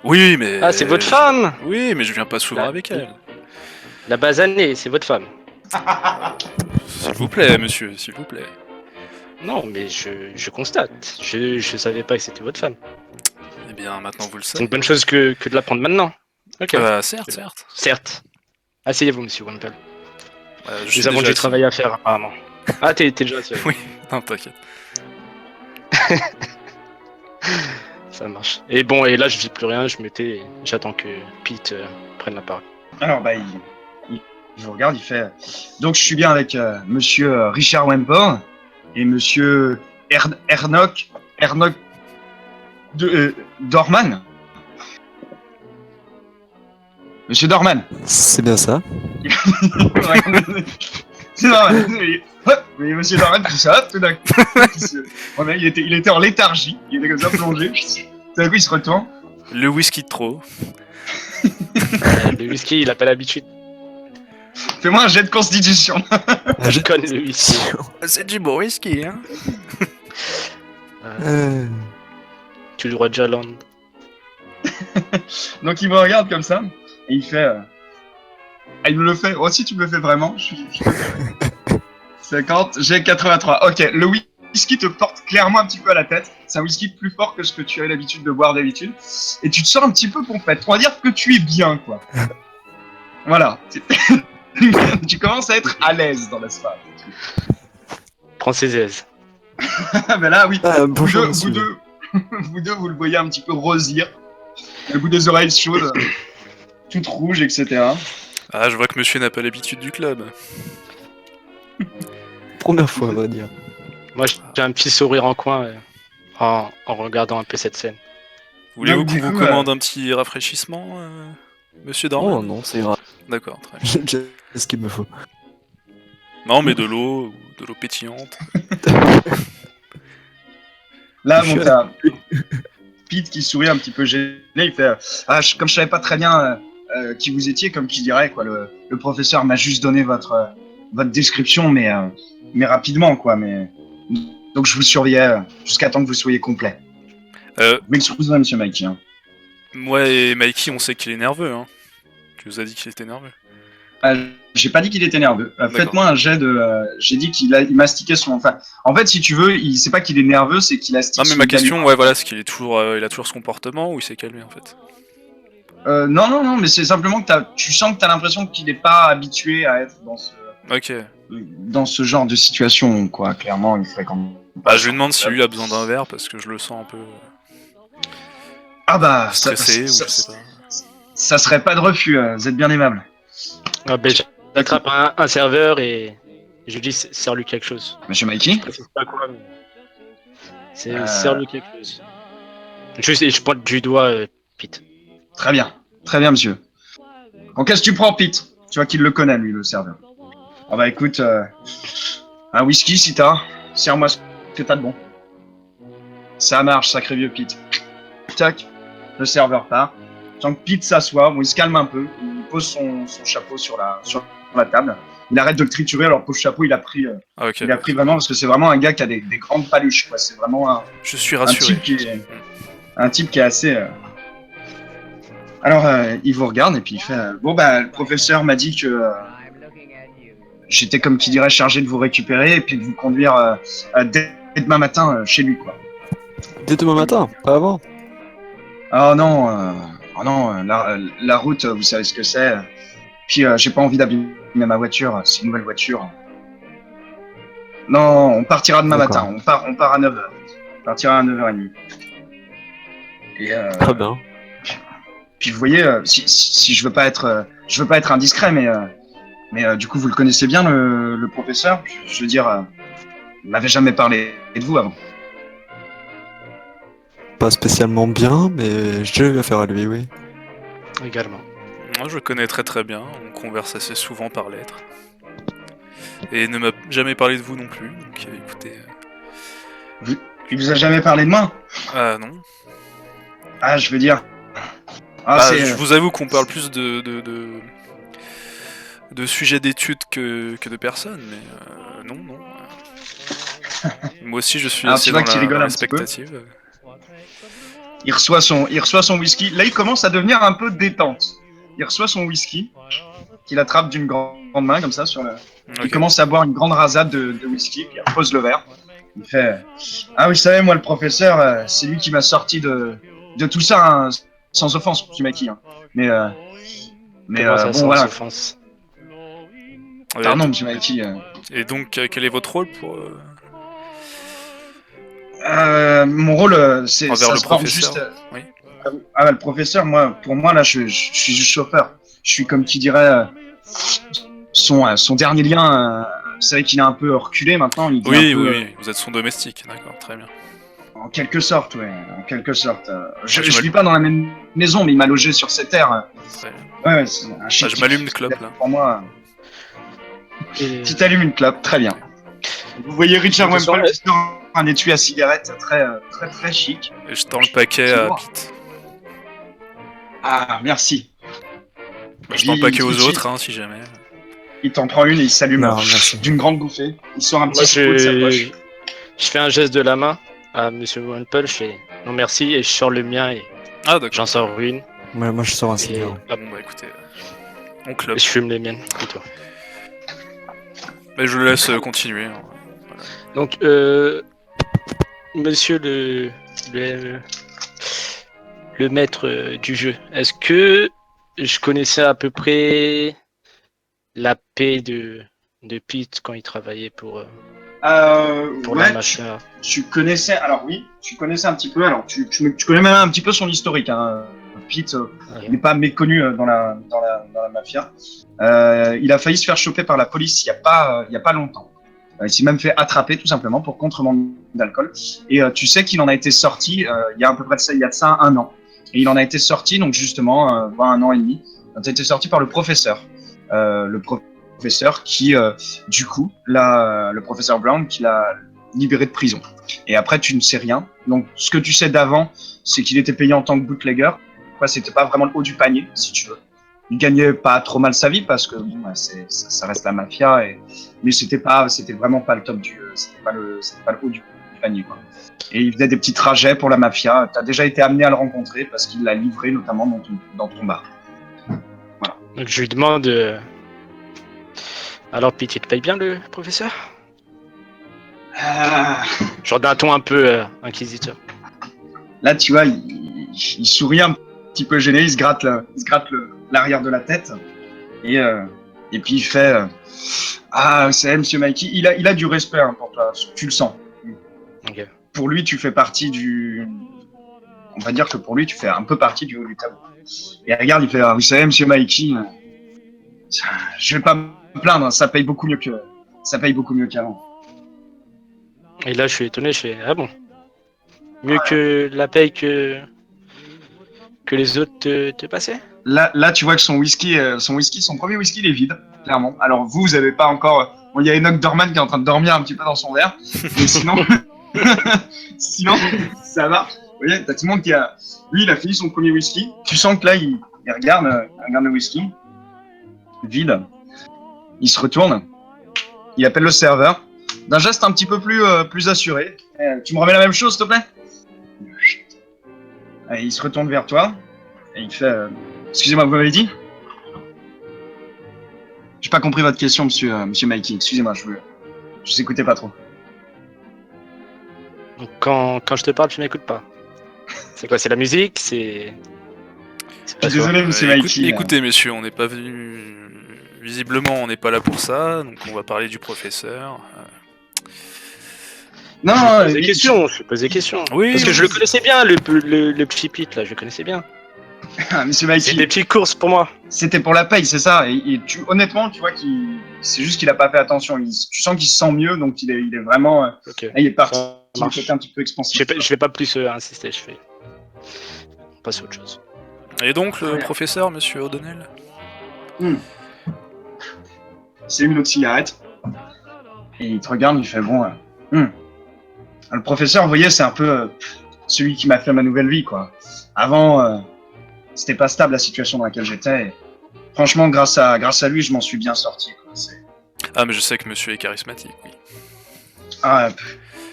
Oui, mais. Ah, c'est votre femme! Oui, mais je viens pas souvent La- avec elle. La basanée, c'est votre femme. S'il vous plaît, monsieur, s'il vous plaît. Non, mais je constate. Je savais pas que c'était votre femme. Eh bien, maintenant vous le C'est savez. une bonne chose que de l'apprendre maintenant. Ok. Certes. Certes. Asseyez-vous, monsieur Wemple. Je Nous suis avons déjà du travail à faire, apparemment. Ah, t'es déjà assis. Oui. Non, t'inquiète. Ça marche. Et bon, et là, je dis plus rien, je me tais et j'attends que Pete prenne la parole. Alors, bah, il vous regarde, il fait... Donc, je suis bien avec monsieur Richard Wemple et monsieur Ernok Dorman. Monsieur Dorman. C'est bien ça. C'est normal. Hop, mais monsieur Dorman, tout ça, tout d'un coup, il était en léthargie, il était comme ça plongé. Tout d'un coup, il se retourne. Le whisky de trop. Le whisky, il a pas l'habitude. Fais-moi un jet de constitution. Je connais le whisky. C'est du bon whisky, hein. Tu le Roger Land. Donc il me regarde comme ça et il fait. Ah, il me le fait. Oh, si tu me le fais vraiment, je 50, j'ai 83. Ok, le whisky te porte clairement un petit peu à la tête. C'est un whisky plus fort que ce que tu as l'habitude de boire d'habitude. Et tu te sens un petit peu pompette. On va dire que tu es bien, quoi. Voilà. Tu commences à être à l'aise dans l'espace. Prends ses aises. Ah, ben là, oui. Ah, Vous bonjour, deux, monsieur. vous deux, vous le voyez un petit peu rosir. Le bout des oreilles chaudes, toutes rouges, etc. Ah, je vois que monsieur n'a pas l'habitude du club. Première fois, on va dire. Moi, j'ai un petit sourire en coin en regardant un peu cette scène. Voulez-vous Donc, qu'on du vous coup, commande un petit rafraîchissement, monsieur Dorman? Oh non, c'est grave. D'accord, très bien. J'ai ce qu'il me faut. Non, mais de l'eau, ou de l'eau pétillante. Là, Je bon, suis t'as Pete qui sourit un petit peu gêné, il fait comme je savais pas très bien qui vous étiez, comme qui dirait, quoi, le professeur m'a juste donné votre description, mais rapidement, quoi, mais... Donc je vous surveillais jusqu'à temps que vous soyez complet. Euh, Vous m'excuserez, monsieur Mikey. Hein. Moi et Mikey, on sait qu'il est nerveux, hein. Tu nous as dit qu'il était nerveux. J'ai pas dit qu'il était nerveux. D'accord. Faites-moi un jet de... j'ai dit qu'il mastiquait son... Enfin, en fait, si tu veux, c'est pas qu'il est nerveux, c'est qu'il astique Non, mais son ma question, gamin. ouais, voilà, c'est qu'il est toujours, il a toujours ce comportement ou il s'est calmé en fait. Non, mais c'est simplement que tu sens que t'as l'impression qu'il est pas habitué à être Ok. dans ce genre de situation, quoi. Clairement, il ferait quand même... Bah, je lui demande si lui a besoin d'un verre parce que je le sens un peu Ah bah, stressé ou je sais pas. ça serait pas de refus, vous êtes bien aimable. Ah, ben, j'attrape un serveur et je lui dis sers-lui quelque chose. Monsieur Mikey? Je précise pas quoi, mais. Sers-lui quelque chose. Juste, et je pointe du doigt Pete. Très bien, monsieur. Bon, qu'est-ce que tu prends, Pete? Tu vois qu'il le connaît, lui, le serveur. Ah bah écoute, un whisky si t'as, sers-moi ce que t'as de bon. Ça marche, sacré vieux Pete. Tac, le serveur part. Tant que Pete s'assoit, bon, il se calme un peu, il pose son chapeau sur la table. Il arrête de le triturer, alors pour le chapeau, il a pris Ah, ok. vraiment, parce que c'est vraiment un gars qui a des grandes paluches, quoi. C'est vraiment Je suis rassuré. un type qui est assez... Alors, il vous regarde et puis il fait bon, bah, le professeur m'a dit que j'étais, comme qui dirait, chargé de vous récupérer et puis de vous conduire demain matin chez lui, quoi. Dès demain matin, pas avant. Oh non, la route, vous savez ce que c'est. Puis j'ai pas envie d'abîmer ma voiture, c'est une nouvelle voiture. Non, on partira demain D'accord. matin, on part à 9h. On partira à 9h30. Et Très bien. puis vous voyez, si je veux pas être indiscret, mais du coup vous le connaissez bien le professeur. Je veux dire, il m'avait jamais parlé de vous avant. Pas spécialement bien, mais j'ai eu affaire à lui, oui. Également. Moi, je le connais très très bien, on converse assez souvent par lettres. Et il ne m'a jamais parlé de vous non plus, donc écoutez... Il vous a jamais parlé de moi? Ah non. Ah, je veux dire. Ah, Bah, c'est. je vous avoue qu'on parle plus de sujets d'études que de personnes, mais non, non. Moi aussi, je suis Alors, assez tu vois dans qu'il rigole la un petit peu. expectative. Il reçoit son whisky. Là, il commence à devenir un peu détente. Il reçoit son whisky, qu'il attrape d'une grande main, comme ça, sur le. Il Ok. commence à boire une grande rasade de whisky, puis il repose le verre. Il fait Ah, vous savez, moi, le professeur, c'est lui qui m'a sorti de tout ça, hein, sans offense, monsieur Maki. Hein. Mais, euh, Comment ça, bon, sans voilà. offense? Pardon, monsieur Maki. Et donc, quel est votre rôle pour Mon rôle, c'est envers ça le se forme professeur juste. Oui. Le professeur, pour moi, là, je suis juste chauffeur. Je suis, comme qui dirait, son dernier lien. Vous savez qu'il est un peu reculé maintenant. Il vit un Oui, peu. oui, oui. Vous êtes son domestique, d'accord, très bien. En quelque sorte, ouais. En quelque sorte. Je je vis pas dans la même maison, mais il m'a logé sur cette terre. Très bien. Ouais, c'est un chic je type. m'allume une clope là. Pour moi, Et... tu t'allumes une clope, très bien. Vous voyez Richard De toute Wemple façon, qui sort un étui à cigarette très, très, très chic. Et je tends le paquet C'est à bon. Pete. Ah, merci. Bah, je tends le paquet aux Il- autres, hein, si jamais. Il t'en prend une et il s'allume Non, merci. d'une grande bouffée. Il sort un Moi, petit cipot de sa poche. je fais un geste de la main à Monsieur Wample, je fais non merci et je sors le mien et Ah, d'accord. j'en sors une Moi, je sors un et cigare. hop, Bon, bah écoutez, on clope. je fume les miennes plutôt. Mais je le laisse continuer. Hein. Donc, Monsieur le maître du jeu, est-ce que je connaissais à peu près la paix de Pete quand il travaillait pour la Ouais, mafia? tu connaissais. Alors oui, tu connaissais un petit peu. Alors tu connais même un petit peu son historique. Hein. Pete Ouais. n'est pas méconnu dans la mafia. Il a failli se faire choper par la police il y a pas longtemps. Il s'est même fait attraper tout simplement pour contrebande d'alcool. Et tu sais qu'il en a été sorti il y a à peu près il y a de ça un an. Et il en a été sorti donc justement un an et demi. Il a été sorti par le professeur. Le professeur qui du coup le professeur Brown qui l'a libéré de prison. Et après tu ne sais rien. Donc ce que tu sais d'avant, c'est qu'il était payé en tant que bootlegger. Quoi, c'était pas vraiment le haut du panier, si tu veux. Il gagnait pas trop mal sa vie parce que bon, ça reste la mafia, mais c'était vraiment pas le top c'était pas le haut du panier, quoi. Et il faisait des petits trajets pour la mafia. T'as déjà été amené à le rencontrer parce qu'il l'a livré notamment dans ton bar. Donc je lui demande alors Pete, il te paye bien le professeur? Genre d'un ton un peu inquisiteur. Là, tu vois, il sourit un petit peu gêné, il se gratte l'arrière de la tête et puis il fait Ah, c'est Monsieur Mikey. Il a du respect hein, pour toi, tu le sens. Okay. Pour lui, tu fais partie on va dire que pour lui, tu fais un peu partie du haut du tableau. Et regarde, il fait Vous savez, Monsieur Mikey, je vais pas me plaindre, ça paye beaucoup mieux qu'avant. Et là, je suis étonné, je fais ah bon, mieux que la paye que les autres te passaient? Là, tu vois que son premier whisky, il est vide, clairement. Alors vous avez pas encore. Bon, il y a Enoch Dorman qui est en train de dormir un petit peu dans son verre, mais sinon, ça va. Vous voyez, t'as tout le monde lui, il a fini son premier whisky. Tu sens que là, il regarde le whisky vide. Il se retourne. Il appelle le serveur d'un geste un petit peu plus assuré. Tu me remets la même chose, s'il te plaît? Il se retourne vers toi et il fait Excusez-moi, vous m'avez dit? J'ai pas compris votre question, monsieur Mikey. Excusez-moi, je vous écoutais pas trop. Donc quand je te parle, tu m'écoutes pas. C'est quoi? C'est la musique? C'est pas toi? Désolé, monsieur Mikey. Écoutez, messieurs, on n'est pas venu. Visiblement, on n'est pas là pour ça, donc on va parler du professeur. Non, Je pose des questions, je pose des questions. Oui, Parce que oui. je le connaissais bien, le petit Pete, là, je le connaissais bien. monsieur C'est des Mikey, petites courses pour moi. c'était pour la paye, c'est ça. Et honnêtement, tu vois c'est juste qu'il a pas fait attention. Tu sens qu'il se sent mieux, donc il est vraiment. Ok, Là, il est parti ça du marche. côté un petit peu expansif. Je vais pas plus insister, je fais. On passe à autre chose. Et donc, le Ouais. professeur, monsieur O'Donnell? C'est une autre cigarette. Et il te regarde, il fait bon. Le professeur, vous voyez, c'est un peu celui qui m'a fait ma nouvelle vie, quoi. Avant, c'était pas stable la situation dans laquelle j'étais. Et franchement, grâce à lui, je m'en suis bien sorti, quoi. Ah, mais je sais que monsieur est charismatique, oui. Ah,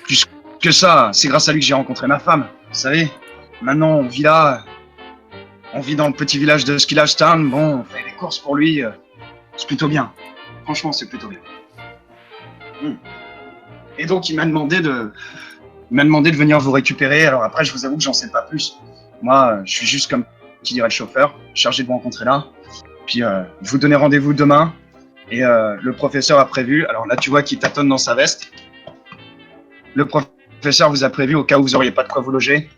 plus que ça, c'est grâce à lui que j'ai rencontré ma femme. Vous savez, maintenant on vit là, on vit dans le petit village de Skillage Town. Bon, on fait des courses pour lui. C'est plutôt bien. Franchement, c'est plutôt bien. Et donc, il m'a demandé de venir vous récupérer. Alors après, je vous avoue que j'en sais pas plus. Moi, je suis juste comme qui dirait le chauffeur, chargé de vous rencontrer là. Puis, de vous donner rendez-vous demain. Et le professeur a prévu. Alors là, tu vois qu'il tâtonne dans sa veste. Le professeur vous a prévu au cas où vous auriez pas de quoi vous loger.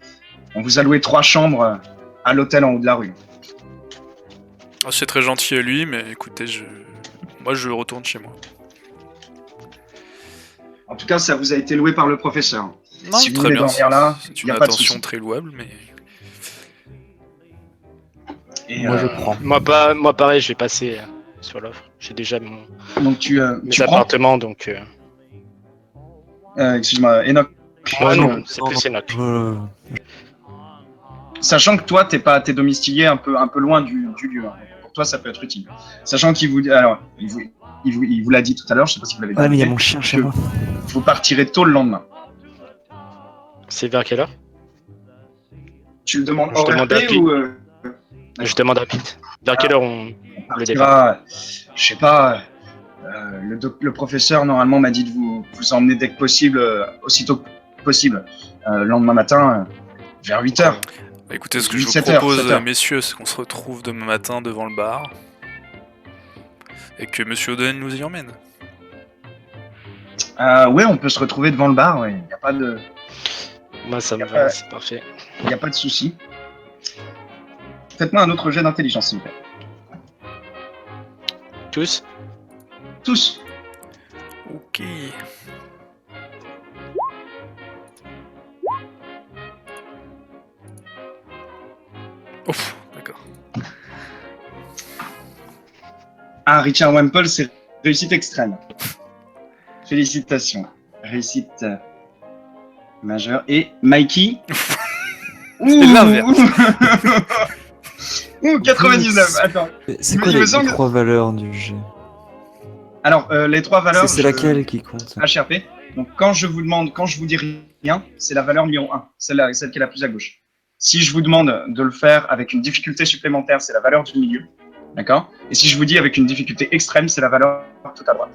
On vous a loué 3 chambres à l'hôtel en haut de la rue. Ah, c'est très gentil à lui, mais écoutez, moi je retourne chez moi. En tout cas, ça vous a été loué par le professeur. Non, Si vous très voulez bien. dormir là, C'est y une a pas de attention souci. très louable, mais. Et, Moi, je prends. Moi pareil, je vais passer sur l'offre. J'ai déjà Donc tu mes prends. appartements, donc. Excuse-moi, Enoch. Moi non, non, c'est plus Enoch. Sachant que toi, t'es domicilié un peu loin du lieu. Hein. Pour toi, ça peut être utile. Sachant qu'il vous, alors, il vous l'a dit tout à l'heure. Je sais pas si vous l'avez Ouais, mais il y a noté, mon chien chez que moi. vous partirez tôt le lendemain. C'est vers quelle heure? Tu le demandes Je hors demande à RP Pete. ou Je demande à Pete. Vers quelle heure on le départ? partira, je sais pas. Le professeur normalement m'a dit de vous emmener dès que possible, aussitôt que possible. Le lendemain matin, vers 8h. Bah, écoutez, ce que je vous 7 heures, propose, 7 heures. messieurs, c'est qu'on se retrouve demain matin devant le bar. Et que monsieur O'Donnell nous y emmène. Ouais, on peut se retrouver devant le bar. Ouais. Y a pas de, Moi ça me Y a va, pas- c'est parfait. y a pas de souci. Faites-moi un autre jet d'intelligence, s'il vous plaît. Tous? Tous. Ok. Ouf, d'accord. Ah, Richard Wemple, c'est réussite extrême. Félicitations. Réussite majeure. Et Mikey. C'était l'inverse. Ouh, 99. Attends. C'est Il quoi me les semble- 3 valeurs du G? Alors, les 3 valeurs. C'est laquelle qui compte? HRP. Donc, quand je vous dis rien, c'est la valeur numéro 1, celle qui est la plus à gauche. Si je vous demande de le faire avec une difficulté supplémentaire, c'est la valeur du milieu. D'accord? Et si je vous dis avec une difficulté extrême, c'est la valeur tout à droite.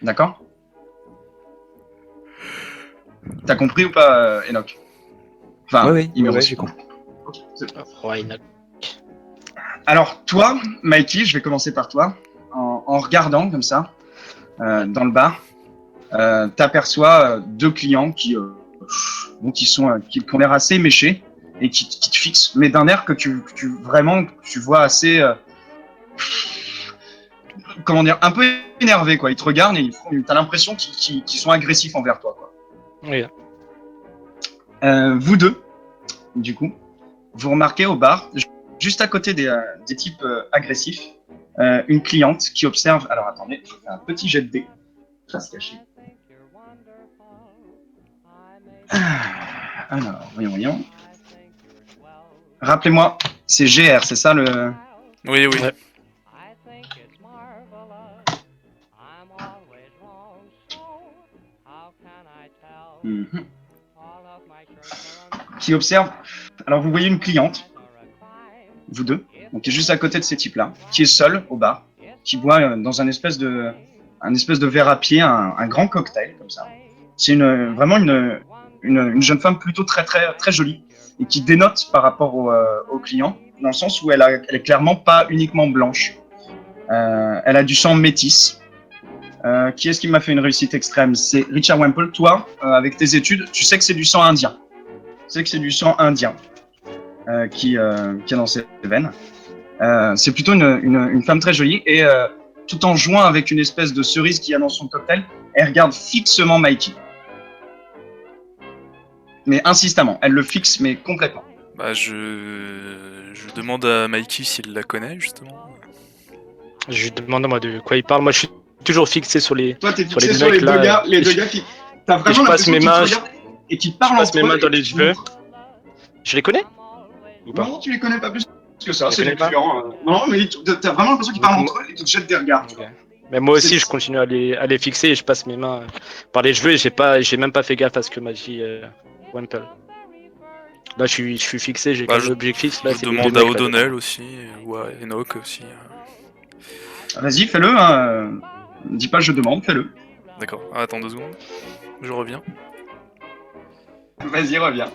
D'accord? T'as compris ou pas, Enoch? Enfin, Oui, il me ouais, reste- j'ai compris. Ok, c'est bon. Oh, Enoch. Alors, toi, Mikey, je vais commencer par toi. En regardant comme ça, dans le bar, t'aperçois 2 clients qui ont l'air assez méchés et qui te fixent, mais d'un air que tu vois assez, comment dire, un peu énervé, quoi. Ils te regardent et t'as l'impression qu'ils sont agressifs envers toi, quoi. Oui. Vous deux, du coup, vous remarquez au bar, juste à côté des types agressifs, une cliente qui observe. Alors attendez, je fais un petit jet de dés. Ça se cacher. Alors, voyons. Rappelez-moi, c'est GR, c'est ça le. Oui, oui. Ouais. Mhm. Qui observe. Alors vous voyez une cliente, vous deux, donc qui est juste à côté de ces types-là, qui est seule au bar, qui boit dans un espèce de verre à pied, un grand cocktail comme ça. C'est vraiment une jeune femme plutôt très très très jolie et qui dénote par rapport au client, dans le sens où elle est clairement pas uniquement blanche. Elle a du sang métis. Qui est-ce qui m'a fait une réussite extrême? C'est Richard Wemple. Toi, avec tes études, tu sais que c'est du sang indien. Tu sais que c'est du sang indien qui est dans ses veines. C'est plutôt une femme très jolie et tout en jouant avec une espèce de cerise qu'il y a dans son cocktail, elle regarde fixement Mikey. Mais insistamment, elle le fixe mais complètement. Bah, je demande à Mikey s'il la connaît, justement. Je lui demande moi de quoi il parle. Moi, je suis toujours fixé sur les. Toi, t'es Sur fixé les sur deux les mecs, deux là, gars, les deux je- gars qui. T'as je vraiment passe l'impression mes qu'ils te mains- regardent et qu'ils parlent passe entre mes eux mains et dans qu'ils les te cheveux. montrent. Je les connais ou pas? Non, tu les connais pas plus que ça, Je c'est les des connais pas. clients. Non, mais t'as vraiment l'impression qu'ils parlent entre eux et qu'ils te jettent des regards. tu Ok. vois. Mais moi aussi, C'est- je continue à les fixer et je passe mes mains par les cheveux et j'ai même pas fait gaffe à ce que m'a dit Wemple. Là, je suis fixé, j'ai Bah, comme objectif. Là, Je c'est les demande deux à mecs là O'Donnell devant. aussi, ou à Enoch aussi. Vas-y, fais-le. Hein. Dis pas je demande, fais-le. D'accord, ah, attends 2 secondes. Je reviens. Vas-y, reviens.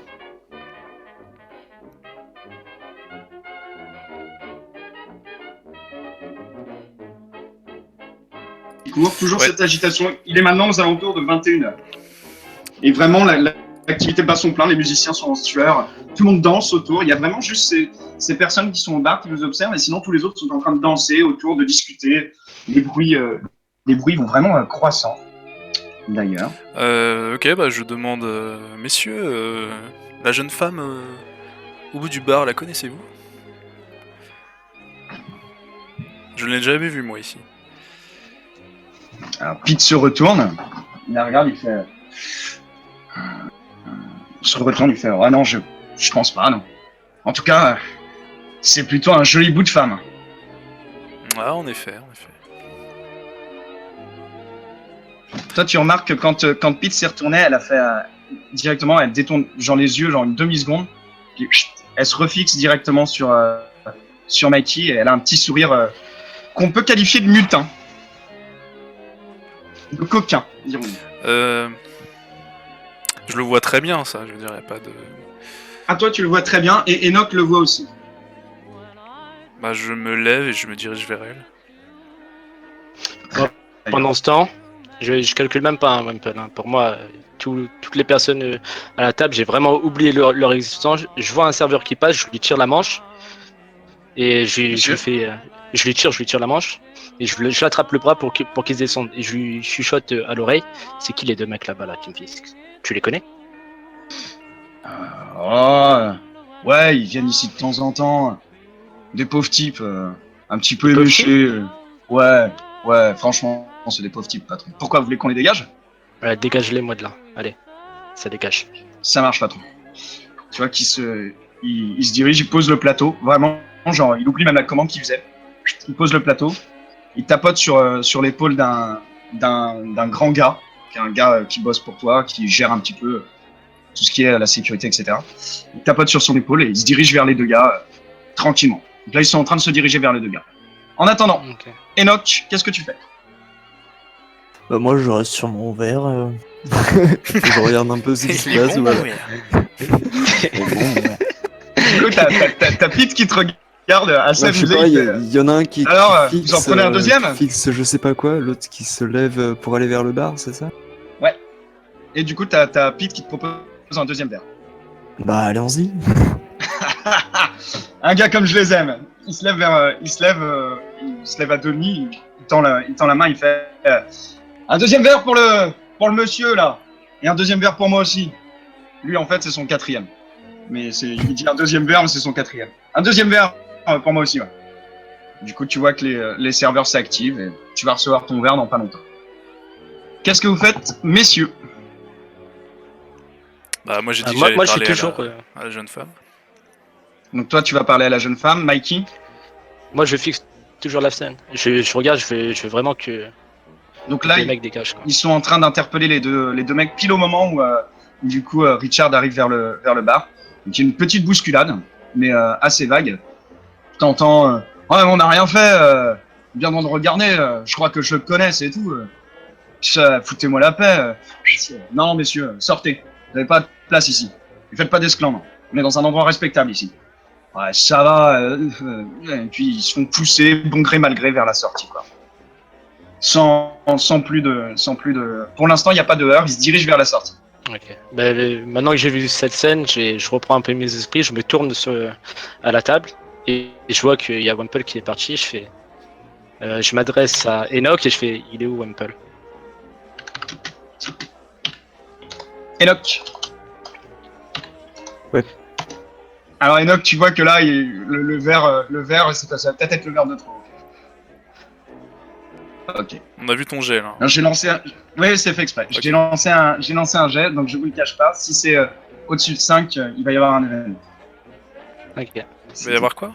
Il court, toujours Ouais. cette agitation. Il est maintenant aux alentours de 21h. Et vraiment, l'activité bat son plein, les musiciens sont en sueur, tout le monde danse autour. Il y a vraiment juste ces personnes qui sont au bar qui nous observent, et sinon tous les autres sont en train de danser autour, de discuter. Les bruits vont vraiment croissant, d'ailleurs. Ok, bah je demande, messieurs, la jeune femme au bout du bar, la connaissez-vous? Je ne l'ai jamais vue moi ici. Alors, Pete se retourne, il la regarde, il fait. Il se retourne, il fait. Ah non, je pense pas, non. En tout cas, c'est plutôt un joli bout de femme. Ah, en effet, en effet. Toi, tu remarques que quand Pete s'est retournée, elle a fait directement, elle détourne genre les yeux, genre une demi-seconde, puis elle se refixe directement sur Mikey et elle a un petit sourire qu'on peut qualifier de mutin, de coquin, dirons-nous. Je le vois très bien, ça, je veux dire, y a pas de... Ah, toi, tu le vois très bien et Enoch le voit aussi. Bah, je me lève et je me dirige vers elle. Pendant ce temps, je calcule même pas un Wemple. Hein. Pour moi, toutes les personnes à la table, j'ai vraiment oublié leur existence. Je vois un serveur qui passe, je lui tire la manche et je lui tire la manche et je l'attrape le bras pour qu'il se descende et je lui chuchote à l'oreille. C'est qui les deux mecs là-bas là qui me fixent? Tu les connais? Ouais, ils viennent ici de temps en temps. Des pauvres types, un petit peu Des pauvres éméchés. Ouais, franchement, c'est des pauvres types, patron. Pourquoi, vous voulez qu'on les dégage? Dégage-les moi de là. Allez, ça dégage. Ça marche, patron. Tu vois qu'il il se dirige, il pose le plateau. Vraiment, genre, il oublie même la commande qu'il faisait. Il pose le plateau. Il tapote sur l'épaule d'un grand gars, qui est un gars qui bosse pour toi, qui gère un petit peu tout ce qui est la sécurité, etc. Il tapote sur son épaule et il se dirige vers les deux gars tranquillement. Donc là, ils sont en train de se diriger vers les deux gars. En attendant, Ok. Enoch, qu'est-ce que tu fais? Bah, moi, je reste sur mon verre. Je regarde un peu ce qui se Il est passe. bon, Voilà. ouais. Et bon, ouais. Du coup, t'as Pete qui te regarde assez Non, je sais amusé. pas, il il fait, y en a un qui Alors, fixe, vous en prenez un deuxième qui fixe je sais pas quoi, l'autre qui se lève pour aller vers le bar, c'est ça? Et du coup, t'as Pete qui te propose un deuxième verre. Bah, allons-y. Un gars comme je les aime. Il se lève à demi, il tend la main, il fait un deuxième verre pour le monsieur là, et un deuxième verre pour moi aussi. Lui, en fait, c'est son quatrième. Mais il dit un deuxième verre, mais c'est son quatrième. Un deuxième verre pour moi aussi, ouais. Du coup, tu vois que les serveurs s'activent et tu vas recevoir ton verre dans pas longtemps. Qu'est-ce que vous faites, messieurs? Bah, moi j'ai dit que Moi, j'allais je suis parler toujours. à la jeune femme. Donc toi, tu vas parler à la jeune femme, Mikey. Moi, je fixe toujours la scène. Je regarde, je veux vraiment que Donc là, les mecs dégagent. Quoi. ils sont en train d'interpeller les deux mecs pile au moment où du coup Richard arrive vers le bar. Donc il y a une petite bousculade, mais assez vague. T'entends ouais, on n'a rien fait, bien de regarder, je crois que je le connais, c'est tout. Foutez-moi la paix. Non, messieurs, sortez. n'avez pas de place ici. Ne faites pas d'esclandre. On est dans un endroit respectable ici. Ouais, ça va. Et puis ils se font pousser, bon gré mal gré, vers la sortie, quoi. Sans plus de. Pour l'instant, il n'y a pas de heurts. Ils se dirigent vers la sortie. Ok. Maintenant que j'ai vu cette scène, je reprends un peu mes esprits, je me tourne à la table et je vois qu'il y a Wemple qui est parti. Je m'adresse à Enoch et je fais, il est où Wemple? Enoch. Ouais. Alors Enoch, tu vois que là, le verre, ça va peut-être être le verre de trop. Ok. On a vu ton jet là. Alors, j'ai lancé un... Oui, c'est fait exprès. Ok. J'ai lancé un jet, donc je vous le cache pas. Si c'est au-dessus de 5, il va y avoir un événement. Ok. Il va y avoir quoi?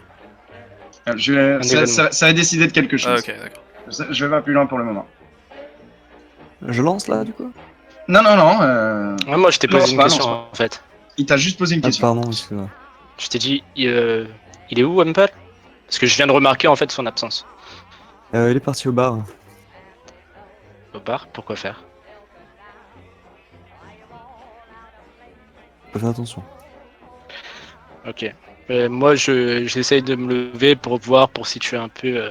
événement. Ça va décider de quelque Ah chose. ok, d'accord. Je vais pas plus loin pour le moment. Je lance là, du coup? Non. Ouais, moi je t'ai Lance posé une pas, question lance en fait. Il t'a juste posé une Ah, question. pardon, excuse-moi. Je t'ai dit, il est où Wemple? Parce que je viens de remarquer en fait son absence. Il est parti au bar. Au bar, pourquoi faire? Faut faire attention. Ok. Moi j'essaye de me lever pour voir, pour situer un peu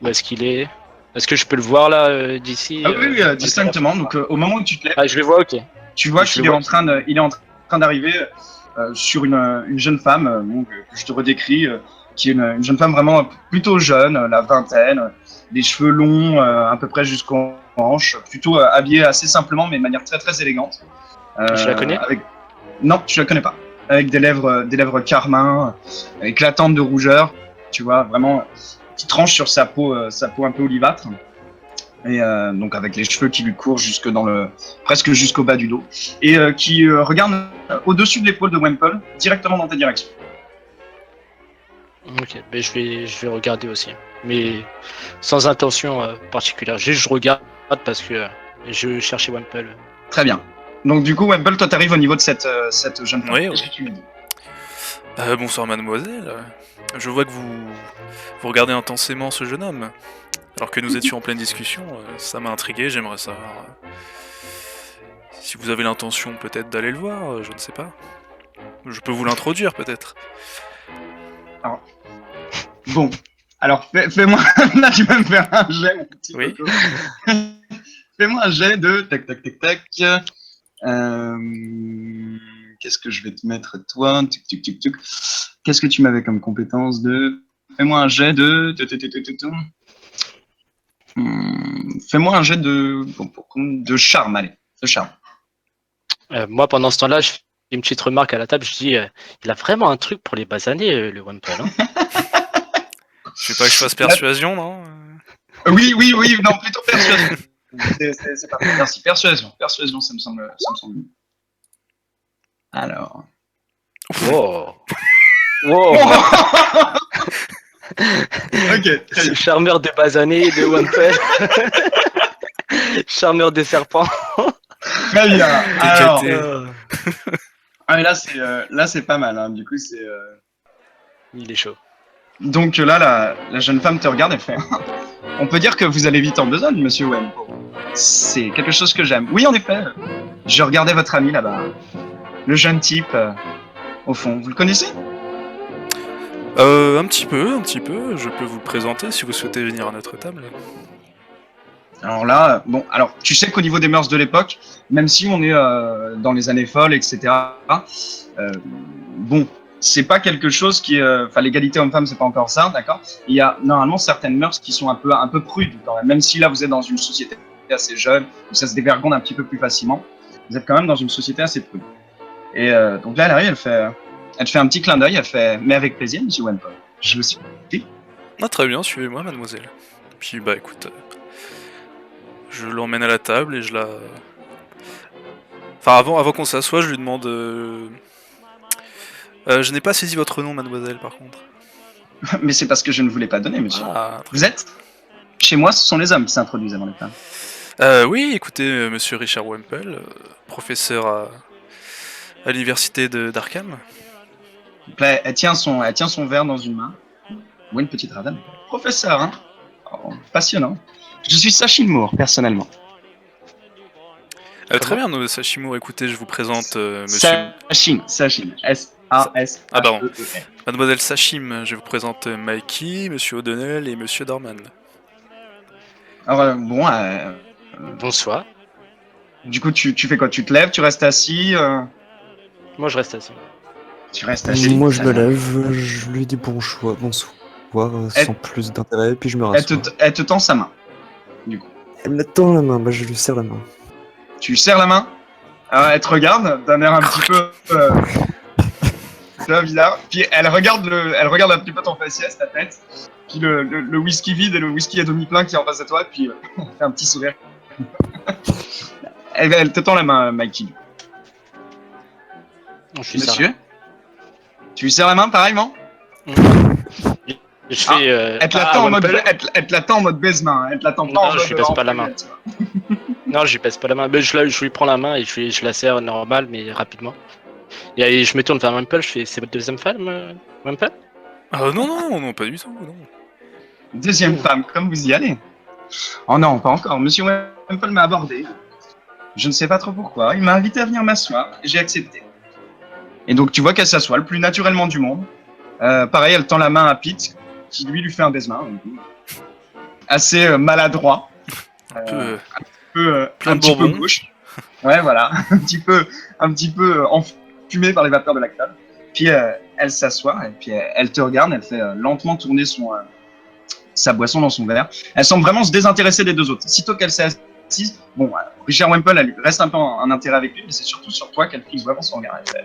où est-ce qu'il est. Est-ce que je peux le voir là d'ici Ah oui, Wemple? distinctement. Donc au moment où tu te lèves, Ah, je le vois, ok. tu vois Je qu'il le est vois. il est en train d'arriver sur une jeune femme, que je te redécris, qui est une jeune femme vraiment plutôt jeune, la vingtaine, des cheveux longs à peu près jusqu'aux hanches, plutôt habillée assez simplement mais de manière très très élégante. Je la connais? Avec... Non, tu la connais pas. Avec des lèvres carmin, éclatantes de rougeur, tu vois, vraiment qui tranche sur sa peau un peu olivâtre. Et donc avec les cheveux qui lui courent presque jusqu'au bas du dos, et qui regarde au-dessus de l'épaule de Wemple, directement dans ta direction. Ok, mais je vais regarder aussi. Mais sans intention particulière. Juste je regarde parce que je cherchais Wemple. Très bien. Donc du coup, Wemple, toi t'arrives au niveau de cette jeune femme. Oui, Qu'est-ce oui. que tu lui dis? Bonsoir mademoiselle. Je vois que vous regardez intensément ce jeune homme. Alors que nous étions en pleine discussion, ça m'a intrigué, j'aimerais savoir si vous avez l'intention peut-être d'aller le voir, je ne sais pas. Je peux vous l'introduire peut-être. Bon, alors fais-moi... Là tu vas me faire un jet, mon petit Oui. coco. Fais-moi un jet de... Tac, tac, tac, tac. Qu'est-ce que je vais te mettre, toi? Tuc, tuc, tuc, tuc. Qu'est-ce que tu m'avais comme compétence de... Fais-moi un jet de... Fais-moi un jet de charme, allez. De charme. Moi pendant ce temps-là, je fais une petite remarque à la table. Je dis, il a vraiment un truc pour les basanés, le Wemple. Hein. Je veux pas que je fasse persuasion, non? Oui, non, plutôt persuasion. C'est pas mal. Merci, persuasion. Persuasion, ça me semble mieux. Alors... Wow. Wow. Ok, très Ce bien. charmeur des basanés, de Wemple. Charmeur des serpents. Très bien. Alors, Éclaté. mais là c'est pas mal. Hein. Du coup, c'est... Il est chaud. Donc là, la jeune femme te regarde et fait... On peut dire que vous allez vite en besogne, monsieur Wem. C'est quelque chose que j'aime. Oui, en effet. Je regardais votre ami là-bas. Le jeune type, au fond. Vous le connaissez? Un petit peu. Je peux vous le présenter si vous souhaitez venir à notre table. Alors là, bon, alors tu sais qu'au niveau des mœurs de l'époque, même si on est dans les années folles, etc., bon, c'est pas quelque chose qui est... Enfin, l'égalité homme-femme, c'est pas encore ça, d'accord? Il y a normalement certaines mœurs qui sont un peu prudes quand même si là vous êtes dans une société assez jeune, où ça se dévergonde un petit peu plus facilement, vous êtes quand même dans une société assez prude. Et donc là, elle arrive, elle te fait un petit clin d'œil, elle fait « Mais avec plaisir, monsieur Wemple. Je vous suis. » Ah très bien, suivez-moi mademoiselle. Puis bah écoute, je l'emmène à la table et je la... Enfin avant qu'on s'assoie, je lui demande... je n'ai pas saisi votre nom mademoiselle par contre. Mais c'est parce que je ne vous l'ai pas donné, monsieur. Ah, Vous êtes? Chez moi, ce sont les hommes qui s'introduisent avant les femmes. oui, écoutez, monsieur Richard Wemple, professeur à l'université d'Arkham. Donc là, elle tient son verre dans une main. Ou une petite radane. Professeur, hein? Oh, passionnant. Je suis Sachin Moore, personnellement. Très bien, Sashimo, écoutez, je vous présente monsieur... Sachim. S-A-S. Ah, pardon. Mademoiselle Sachim, je vous présente Mikey, monsieur O'Donnell et monsieur Dorman. Alors, Bonsoir. du coup, tu fais quoi? Tu te lèves, tu restes assis Moi, je reste assis. Tu restes assis. Moi, je très me bien. lève, je lui dis bonsoir, Elle- sans plus d'intérêt, puis je me Elle te, rassois. elle te tend sa main, du coup. Elle me tend la main, bah, je lui serre la main. Tu lui serres la main, alors elle te regarde d'un air un petit peu tu vois, bizarre. Puis elle regarde un petit peu ton faciès, ta tête. Puis le whisky vide et le whisky à demi plein qui est en face de toi. Puis elle fait un petit sourire. Elle te tend la main, Mikey. Je suis ça. Monsieur, tu lui serres la main pareillement? Je fais. Elle te la tend en mode, elle te la tend en mode baise-main. Elle te la tend pas Non, en mode. je lui baisse pas la enculé, main. tu vois. Non, je lui pèse pas la main. Mais je lui prends la main et je la serre normal, mais rapidement. Et je me tourne vers Wemple, je fais c'est votre deuxième femme, Wemple? Ah non, pas du tout, non. Deuxième femme, comme vous y allez. Oh non, pas encore. Monsieur Wemple m'a abordé. Je ne sais pas trop pourquoi. Il m'a invité à venir m'asseoir et j'ai accepté. Et donc tu vois qu'elle s'assoit le plus naturellement du monde. Pareil, elle tend la main à Pete, qui lui fait un baise-main. Assez maladroit. Un peu... Un de petit peu bourbon. gauche. Ouais, voilà. un petit peu enfumé par les vapeurs de lactate. Puis elle s'assoit et puis elle te regarde. Elle fait lentement tourner sa boisson dans son verre. Elle semble vraiment se désintéresser des deux autres. Sitôt qu'elle s'est assise, bon, Richard Wemple, elle reste un peu un intérêt avec lui, mais c'est surtout sur toi qu'elle fixe vraiment son regard. Elle fait,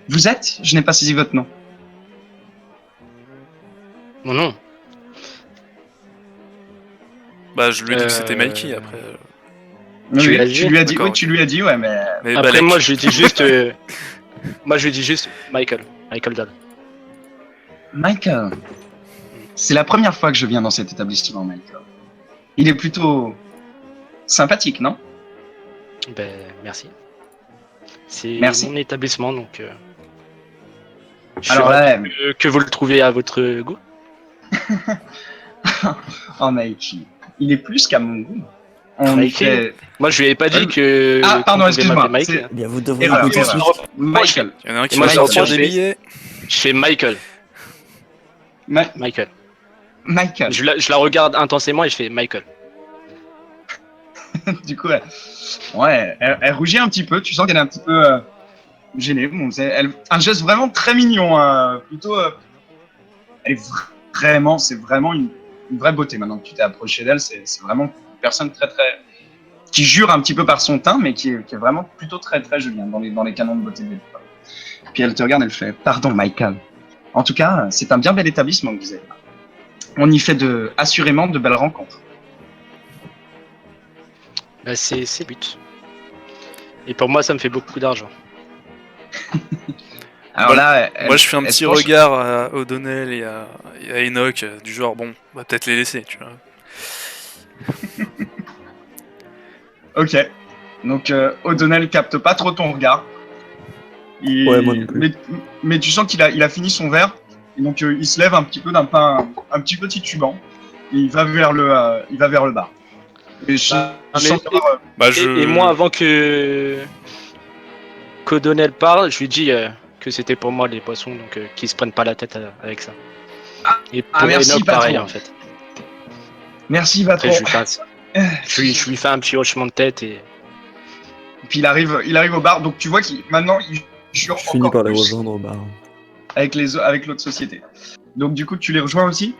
vous êtes? Je n'ai pas saisi votre nom. Mon nom. Bah, je lui ai dit que c'était Mikey, après... Tu Oui, l'as dit tu lui as dit, D'accord, oui, tu lui as dit, ouais, mais Mais Après, Balek. moi, je lui dis juste. Moi, je lui dis juste Michael. Michael Dahl. Michael, c'est la première fois que je viens dans cet établissement, Michael. Il est plutôt sympathique, non? Ben, merci. C'est Merci. mon établissement, donc. Je suis Alors ravi là, que vous le trouviez à votre goût. oh Mikey, il est plus qu'à mon goût. On y Mikey fait... Moi, je lui avais pas dit que. Ah, pardon, qu'on pouvait excuse-moi, m'appeler c'est- Mike. Eh bien, vous devriez Erreur, écouter erreur. ce Michael. Il y en a un qui Et moi, va je sortir sortir des des- billets. Je fais Michael. Michael. Michael. Je la regarde intensément et je fais Michael. Du coup, elle rougit un petit peu. Tu sens qu'elle est un petit peu gênée. Bon, un geste vraiment très mignon. Plutôt, elle est c'est vraiment une vraie beauté. Maintenant que tu t'es approché d'elle, c'est vraiment une personne très très qui jure un petit peu par son teint, mais qui est vraiment plutôt très très jolie hein, dans les canons de beauté de l'époque. Puis elle te regarde, elle fait pardon, Michael. En tout cas, c'est un bien bel établissement que vous avez là. On y fait assurément de belles rencontres. Bah, c'est le but. Et pour moi, ça me fait beaucoup d'argent. Alors Moi- là, Moi, je fais un elle se petit penche- regard à O'Donnell et à Enoch, du genre, bon, on va peut-être les laisser, tu vois. Ok. Donc O'Donnell capte pas trop ton regard. Ouais, moi non plus. Mais tu sens qu'il a fini son verre. Et donc il se lève un petit peu un petit petit tuban. Et il va vers le bar. Et je sens savoir, Bah, Et moi, avant qu'Odonnell parle, je lui dis que c'était pour moi les poissons, donc qu'ils se prennent pas la tête avec ça. Et pour merci, Enoch, pareil, patron. en fait. merci Après, patron. je lui fais un petit hochement de tête et. Et puis il arrive au bar. Donc tu vois qu'il maintenant il jure Je finis encore par les plus rejoindre au bar. avec l'autre société. Donc du coup tu les rejoins aussi.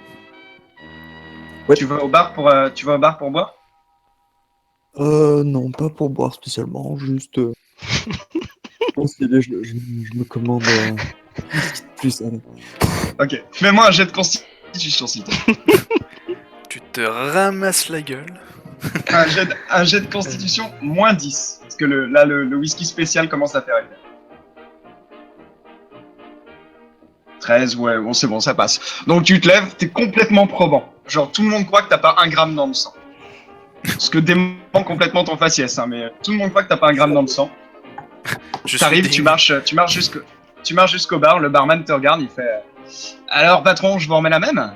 Ouais. Tu vas au bar pour boire. Non, pas pour boire spécialement, juste. Je me commande plus. Allez. Ok. Fais-moi un jet de constitution s'il te plaît. tu te ramasses la gueule. un jet de constitution moins 10. Parce que le whisky spécial commence à faire effet. 13, ouais, bon, c'est bon, ça passe. Donc tu te lèves, t'es complètement probant. Genre tout le monde croit que t'as pas un gramme dans le sang. Ce que dément complètement ton faciès, hein, mais tout le monde croit que t'as pas un gramme dans le sang. Je T'arrives, suis tu marches jusqu'au bar, le barman te regarde, il fait alors patron, je vous remets la même.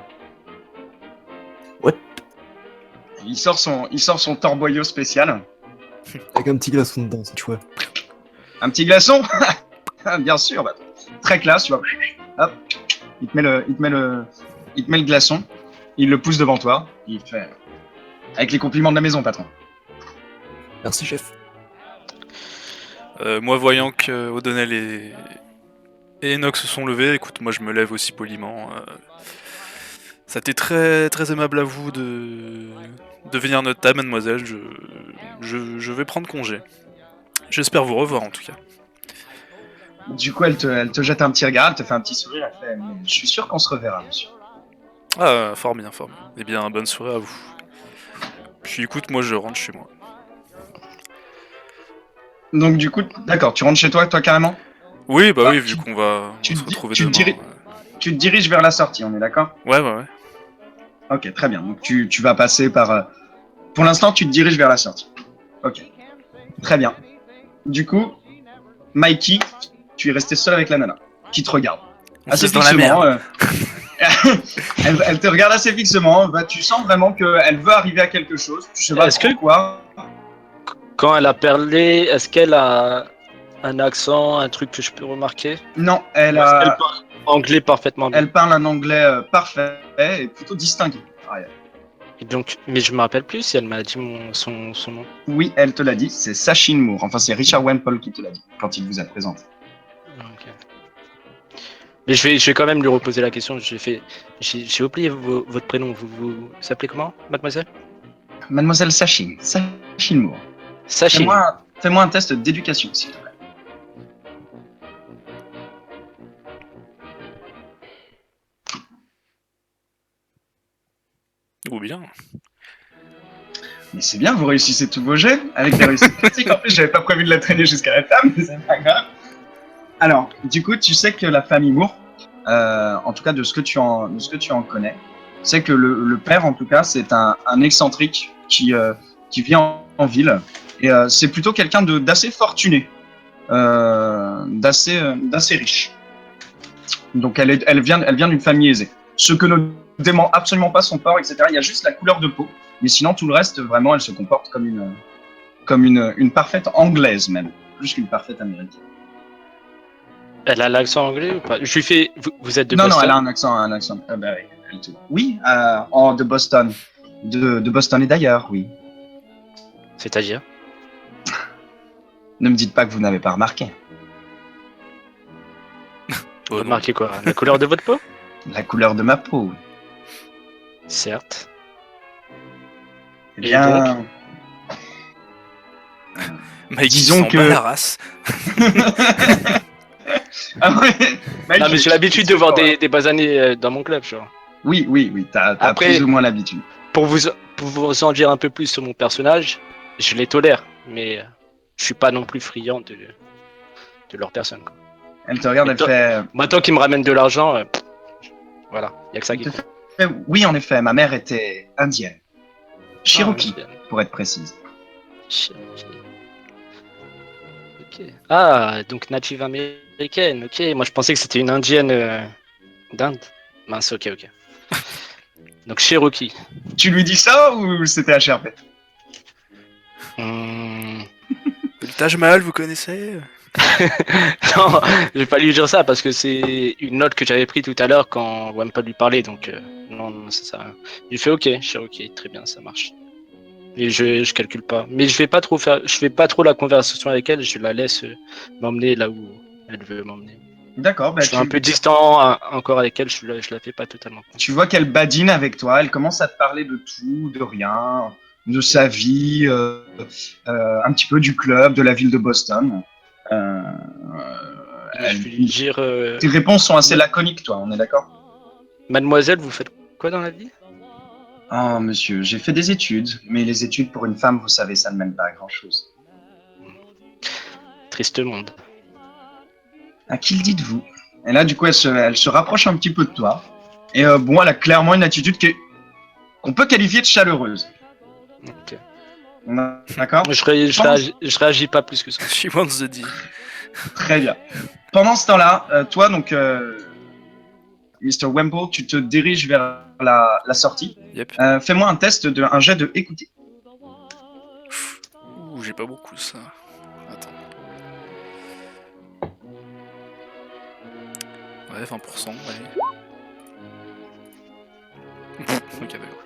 Ouais. Il sort son torboyau spécial. Avec un petit glaçon dedans, c'est chouette. Un petit glaçon. Bien sûr, bah, très classe, tu vois. Hop, il te met le glaçon, il le pousse devant toi, il fait avec les compliments de la maison, patron. Merci, chef. Moi, voyant que O'Donnell et Enoch se sont levés, écoute, moi je me lève aussi poliment. Ça a été très, très aimable à vous de venir à notre table, mademoiselle. Je vais prendre congé. J'espère vous revoir en tout cas. Du coup, elle te jette un petit regard, elle te fait un petit sourire, elle fait mais je suis sûr qu'on se reverra, monsieur. Ah, fort bien, fort bien. Eh bien, bonne soirée à vous. Puis écoute, moi je rentre chez moi. Donc, du coup, d'accord, tu rentres chez toi carrément. Oui, bah Bah, oui, vu qu'on va tu se te retrouver tu te demain. Tu te diriges vers la sortie, on est d'accord? Ouais, ouais, ouais. Ok, très bien. Donc, tu vas passer par. Pour l'instant, tu te diriges vers la sortie. Ok, très bien. Du coup, Mikey, tu es resté seul avec la nana, qui te regarde. On Assez se laisse dans la fixement. merde. Elle te regarde assez fixement. Bah, tu sens vraiment qu'elle veut arriver à quelque chose. Tu sais pas Est-ce trop que quoi. quand elle a parlé, est-ce qu'elle a un accent, un truc que je peux remarquer? Non, Ou est-ce qu'elle parle anglais parfaitement bien? elle parle un anglais parfait et plutôt distingué. Ah, yeah. Et donc, mais je me rappelle plus si elle m'a dit son nom. Oui, elle te l'a dit. C'est Sachin Moore. Enfin, c'est Richard Wemple qui te l'a dit quand il vous a présenté. Ok. Mais je vais quand même lui reposer la question. J'ai oublié votre prénom. Vous s'appelez comment, mademoiselle? Mademoiselle Sachin Moore. Sachin. Fais-moi un test d'éducation, s'il te plaît. Ou bien. Mais c'est bien, vous réussissez tous vos jets avec des réussites critiques. En plus, j'avais pas prévu de la traîner jusqu'à la table, mais c'est pas grave. Alors, du coup, tu sais que la famille Moore, en tout cas de ce que tu en connais, c'est que le père, en tout cas, c'est un excentrique qui vit en ville. Et c'est plutôt quelqu'un d'assez fortuné, d'assez riche. Donc elle vient d'une famille aisée. Ce que ne dément absolument pas son port, etc. Il y a juste la couleur de peau. Mais sinon, tout le reste, vraiment, elle se comporte comme une parfaite anglaise, même. Plus qu'une parfaite américaine. Elle a l'accent anglais ou pas? Je lui fais. Vous êtes de Non, Boston? elle a un accent. Bah, oui, de Boston. De Boston et d'ailleurs, oui. C'est-à-dire? Ne me dites pas que vous n'avez pas remarqué. Oh, non. Remarquez quoi? La couleur de votre peau? La couleur de ma peau. Certes. Eh bien, Mike, disons il s'en que- bat la race. ah ouais, Mike, Non, mais j'ai l'habitude de voir des basanés dans mon club, genre. Oui, t'as Après- plus ou moins l'habitude. Pour vous en dire un peu plus sur mon personnage, je les tolère, mais je suis pas non plus friand de leur personne, quoi. Elle te regarde, Et elle toi- fait. Moi, tant qu'ils me ramènent de l'argent, voilà, y a que ça Elle qui te compte. fait, oui, en effet, ma mère était indienne. Cherokee, Ah, pour être précise. Cherokee. Ok. Ah, donc native américaine, ok. Moi, je pensais que c'était une indienne d'Inde. Mince, ok. Donc Cherokee. Tu lui dis ça ou c'était HRP? Hmm. Le Taj Mahal, vous connaissez? Non, je vais pas lui dire ça parce que c'est une note que j'avais prise tout à l'heure quand Wampa lui parlait, donc non, ça sert à rien. Il fait ok, Cherokee, très bien, ça marche. Et je calcule pas. Mais je fais pas trop la conversation avec elle, je la laisse m'emmener là où elle veut m'emmener. D'accord, bah Je suis un peu distant encore avec elle, je la fais pas totalement. tu vois qu'elle badine avec toi, elle commence à te parler de tout, de rien, de sa vie, un petit peu du club, de la ville de Boston. Je vais lui dire Tes réponses sont assez laconiques, toi, on est d'accord? Mademoiselle, vous faites quoi dans la vie? Oh, monsieur, j'ai fait des études, mais les études pour une femme, vous savez, ça ne mène pas à grand-chose. Triste monde. À qui le dites-vous? Et là, du coup, elle se rapproche un petit peu de toi. Et bon, elle a clairement une attitude qu'on peut qualifier de chaleureuse. Ok. D'accord? Je réagis pas plus que ça. She wants the D. Très bien. Pendant ce temps-là, toi, donc, Mr. Wemple, tu te diriges vers la sortie. Yep. Fais-moi un test un jet de écouter. Ouh, j'ai pas beaucoup ça. Attends. Ouais, 20%, allez. Ok, d'accord.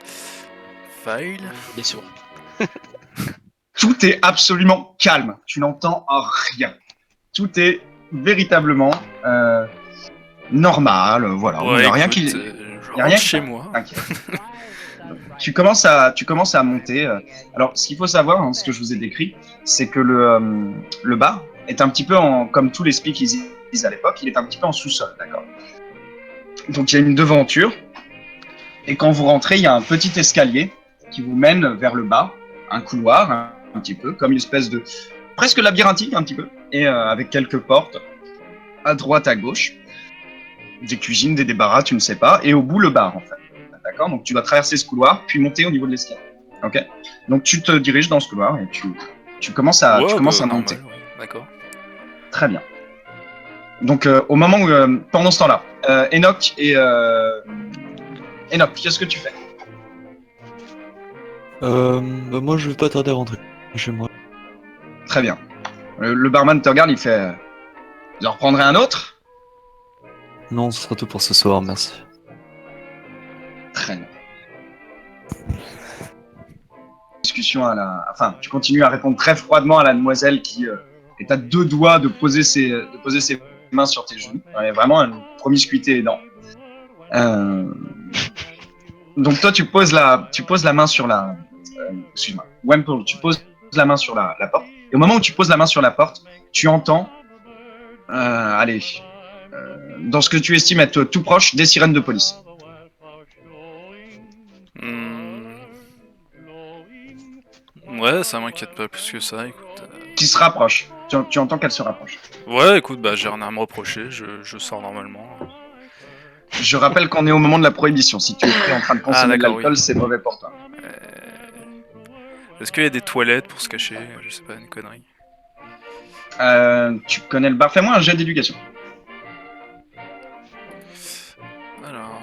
File. Bien sûr. Tout est absolument calme. Tu n'entends rien. Tout est véritablement normal. Voilà. Il Ouais, n'y a rien écoute, qui. je Y a rien rentre qui chez moi. t'inquiète. Tu commences à monter. Alors, ce qu'il faut savoir, hein, ce que je vous ai décrit, c'est que le bar est un petit peu comme tous les speakeasies à l'époque, il est un petit peu en sous-sol, d'accord. Donc, il y a une devanture, et quand vous rentrez, il y a un petit escalier qui vous mène vers le bas, un couloir, un petit peu, comme une espèce de presque labyrinthique, un petit peu, et avec quelques portes à droite, à gauche, des cuisines, des débarras, tu ne sais pas, et au bout le bar, en fait. D'accord. Donc tu dois traverser ce couloir, puis monter au niveau de l'escalier. Ok. Donc tu te diriges dans ce couloir et tu commences à Ouais, bah, monter. normal, ouais. D'accord. Très bien. Donc au moment où pendant ce temps-là, Enoch et Enoch, qu'est-ce que tu fais? Bah, moi, je vais pas tarder à rentrer chez moi. Très bien. Le barman te regarde, il fait. Vous en reprendrez un autre? Non, ce sera tout pour ce soir, merci. Très bien. Discussion enfin, tu continues à répondre très froidement à la demoiselle qui est à deux doigts de poser ses mains sur tes genoux. Ouais, vraiment une promiscuité énorme. Donc toi, tu poses la main sur la. Excuse-moi. Wemple, tu poses la main sur la porte. Et au moment où tu poses la main sur la porte, tu entends, allez, dans ce que tu estimes être tout proche, des sirènes de police. Ouais, ça m'inquiète pas plus que ça, écoute. Qui se rapprochent. Tu entends qu'elles se rapprochent. Ouais, écoute, bah j'ai rien à me reprocher, je sors normalement. Je rappelle qu'on est au moment de la prohibition. Si tu es pris en train de consommer de d'accord, l'alcool, oui. c'est mauvais pour toi. Est-ce qu'il y a des toilettes pour se cacher? Je sais pas, une connerie. Tu connais le bar. Fais-moi un jet d'éducation. Alors...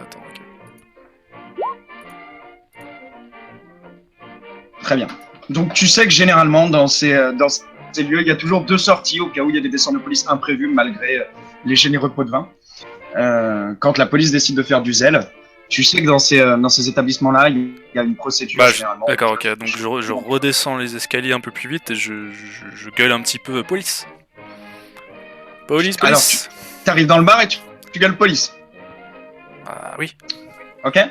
Attends, ok. Très bien. Donc tu sais que généralement dans ces lieux, il y a toujours deux sorties au cas où il y a des descentes de police imprévues malgré les généreux pots de vin. Quand la police décide de faire du zèle, tu sais que dans ces établissements-là, il y a une procédure Bah, généralement. d'accord, ok. Donc je redescends les escaliers un peu plus vite et je gueule un petit peu police. Police, Alors police. tu arrives dans le bar et tu gueules police. Ah oui. Ok. Ouais.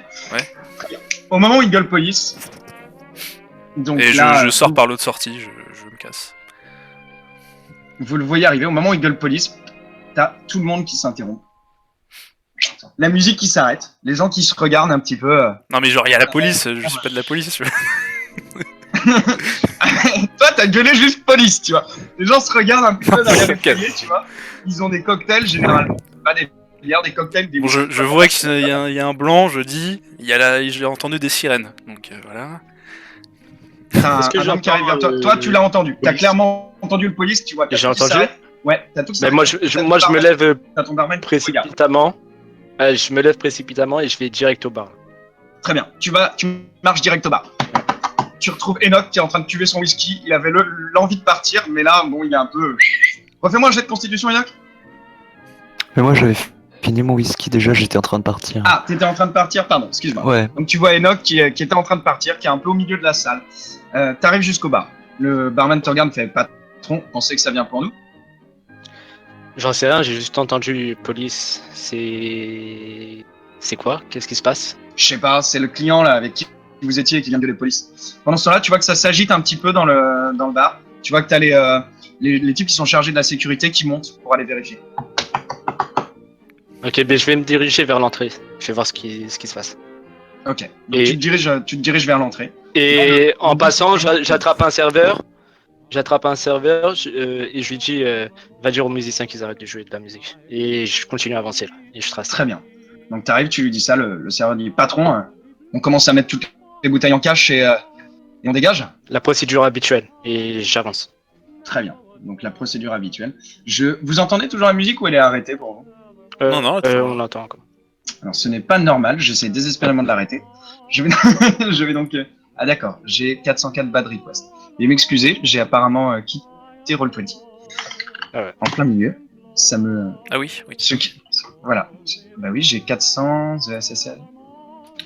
Très bien. Au moment où il gueule police, donc Et là, je sors par l'autre sortie, je me casse. vous le voyez arriver. Au moment où il gueule police, t'as tout le monde qui s'interrompt. La musique qui s'arrête, les gens qui se regardent un petit peu. Non mais genre, il y a la police, je suis pas de la police. Toi, t'as gueulé juste police, tu vois. Les gens se regardent un petit peu derrière les Ok. foyers, tu vois. Ils ont des cocktails généralement. Pas des bières, des cocktails, des. Bon, je vois qu'il y a un blanc, je dis, j'ai entendu des sirènes. Donc voilà. T'as Est-ce que un homme qui arrive vers toi. j'entends, Toi, tu l'as entendu. T'as police. clairement entendu le police, tu vois. J'ai Tout qui entendu. s'arrête. Ouais, t'as tout qui Mais s'arrête. moi, T'as je ton me barman- lève T'as ton barman qui te regarde. précipitamment. Je me lève précipitamment et je vais direct au bar. Très bien. Tu marches direct au bar. Tu retrouves Enoch qui est en train de tuer son whisky. Il avait l'envie de partir, mais là, bon, il est un peu. Refais-moi un jet de constitution, Enoch. Mais moi, j'avais fini mon whisky déjà, j'étais en train de partir. Ah, t'étais en train de partir, pardon, excuse-moi. Ouais. Donc tu vois Enoch qui était en train de partir, qui est un peu au milieu de la salle. T'arrives jusqu'au bar. Le barman te regarde, fait patron, pensez que ça vient pour nous. J'en sais rien, j'ai juste entendu police. C'est quoi? Qu'est-ce qui se passe? Je sais pas, c'est le client là avec qui vous étiez et qui vient de la police. Pendant ce temps-là, tu vois que ça s'agite un petit peu dans le bar. Tu vois que t'as les types qui sont chargés de la sécurité qui montent pour aller vérifier. Ok, ben je vais me diriger vers l'entrée. Je vais voir ce qui se passe. Ok. Donc Et- tu te diriges vers l'entrée. Et en passant, j'attrape un serveur. Et je lui dis va dire aux musiciens qu'ils arrêtent de jouer de la musique. Et je continue à avancer là. Et je trace. Très bien. Donc t'arrives, tu lui dis ça, le serveur dit patron, on commence à mettre toutes les bouteilles en cache et on dégage. La procédure habituelle. Et j'avance. Très bien. Donc la procédure habituelle. Vous entendez toujours la musique ou elle est arrêtée pour vous? Non, on l'entend encore. Alors ce n'est pas normal, j'essaie désespérément de l'arrêter. Je vais donc Ah d'accord, j'ai 404 bad request. Et m'excuser, j'ai apparemment quitté Roll20. Ah ouais. En plein milieu. Ça me... Ah oui, oui. Voilà. Bah oui, j'ai 400 de SSL.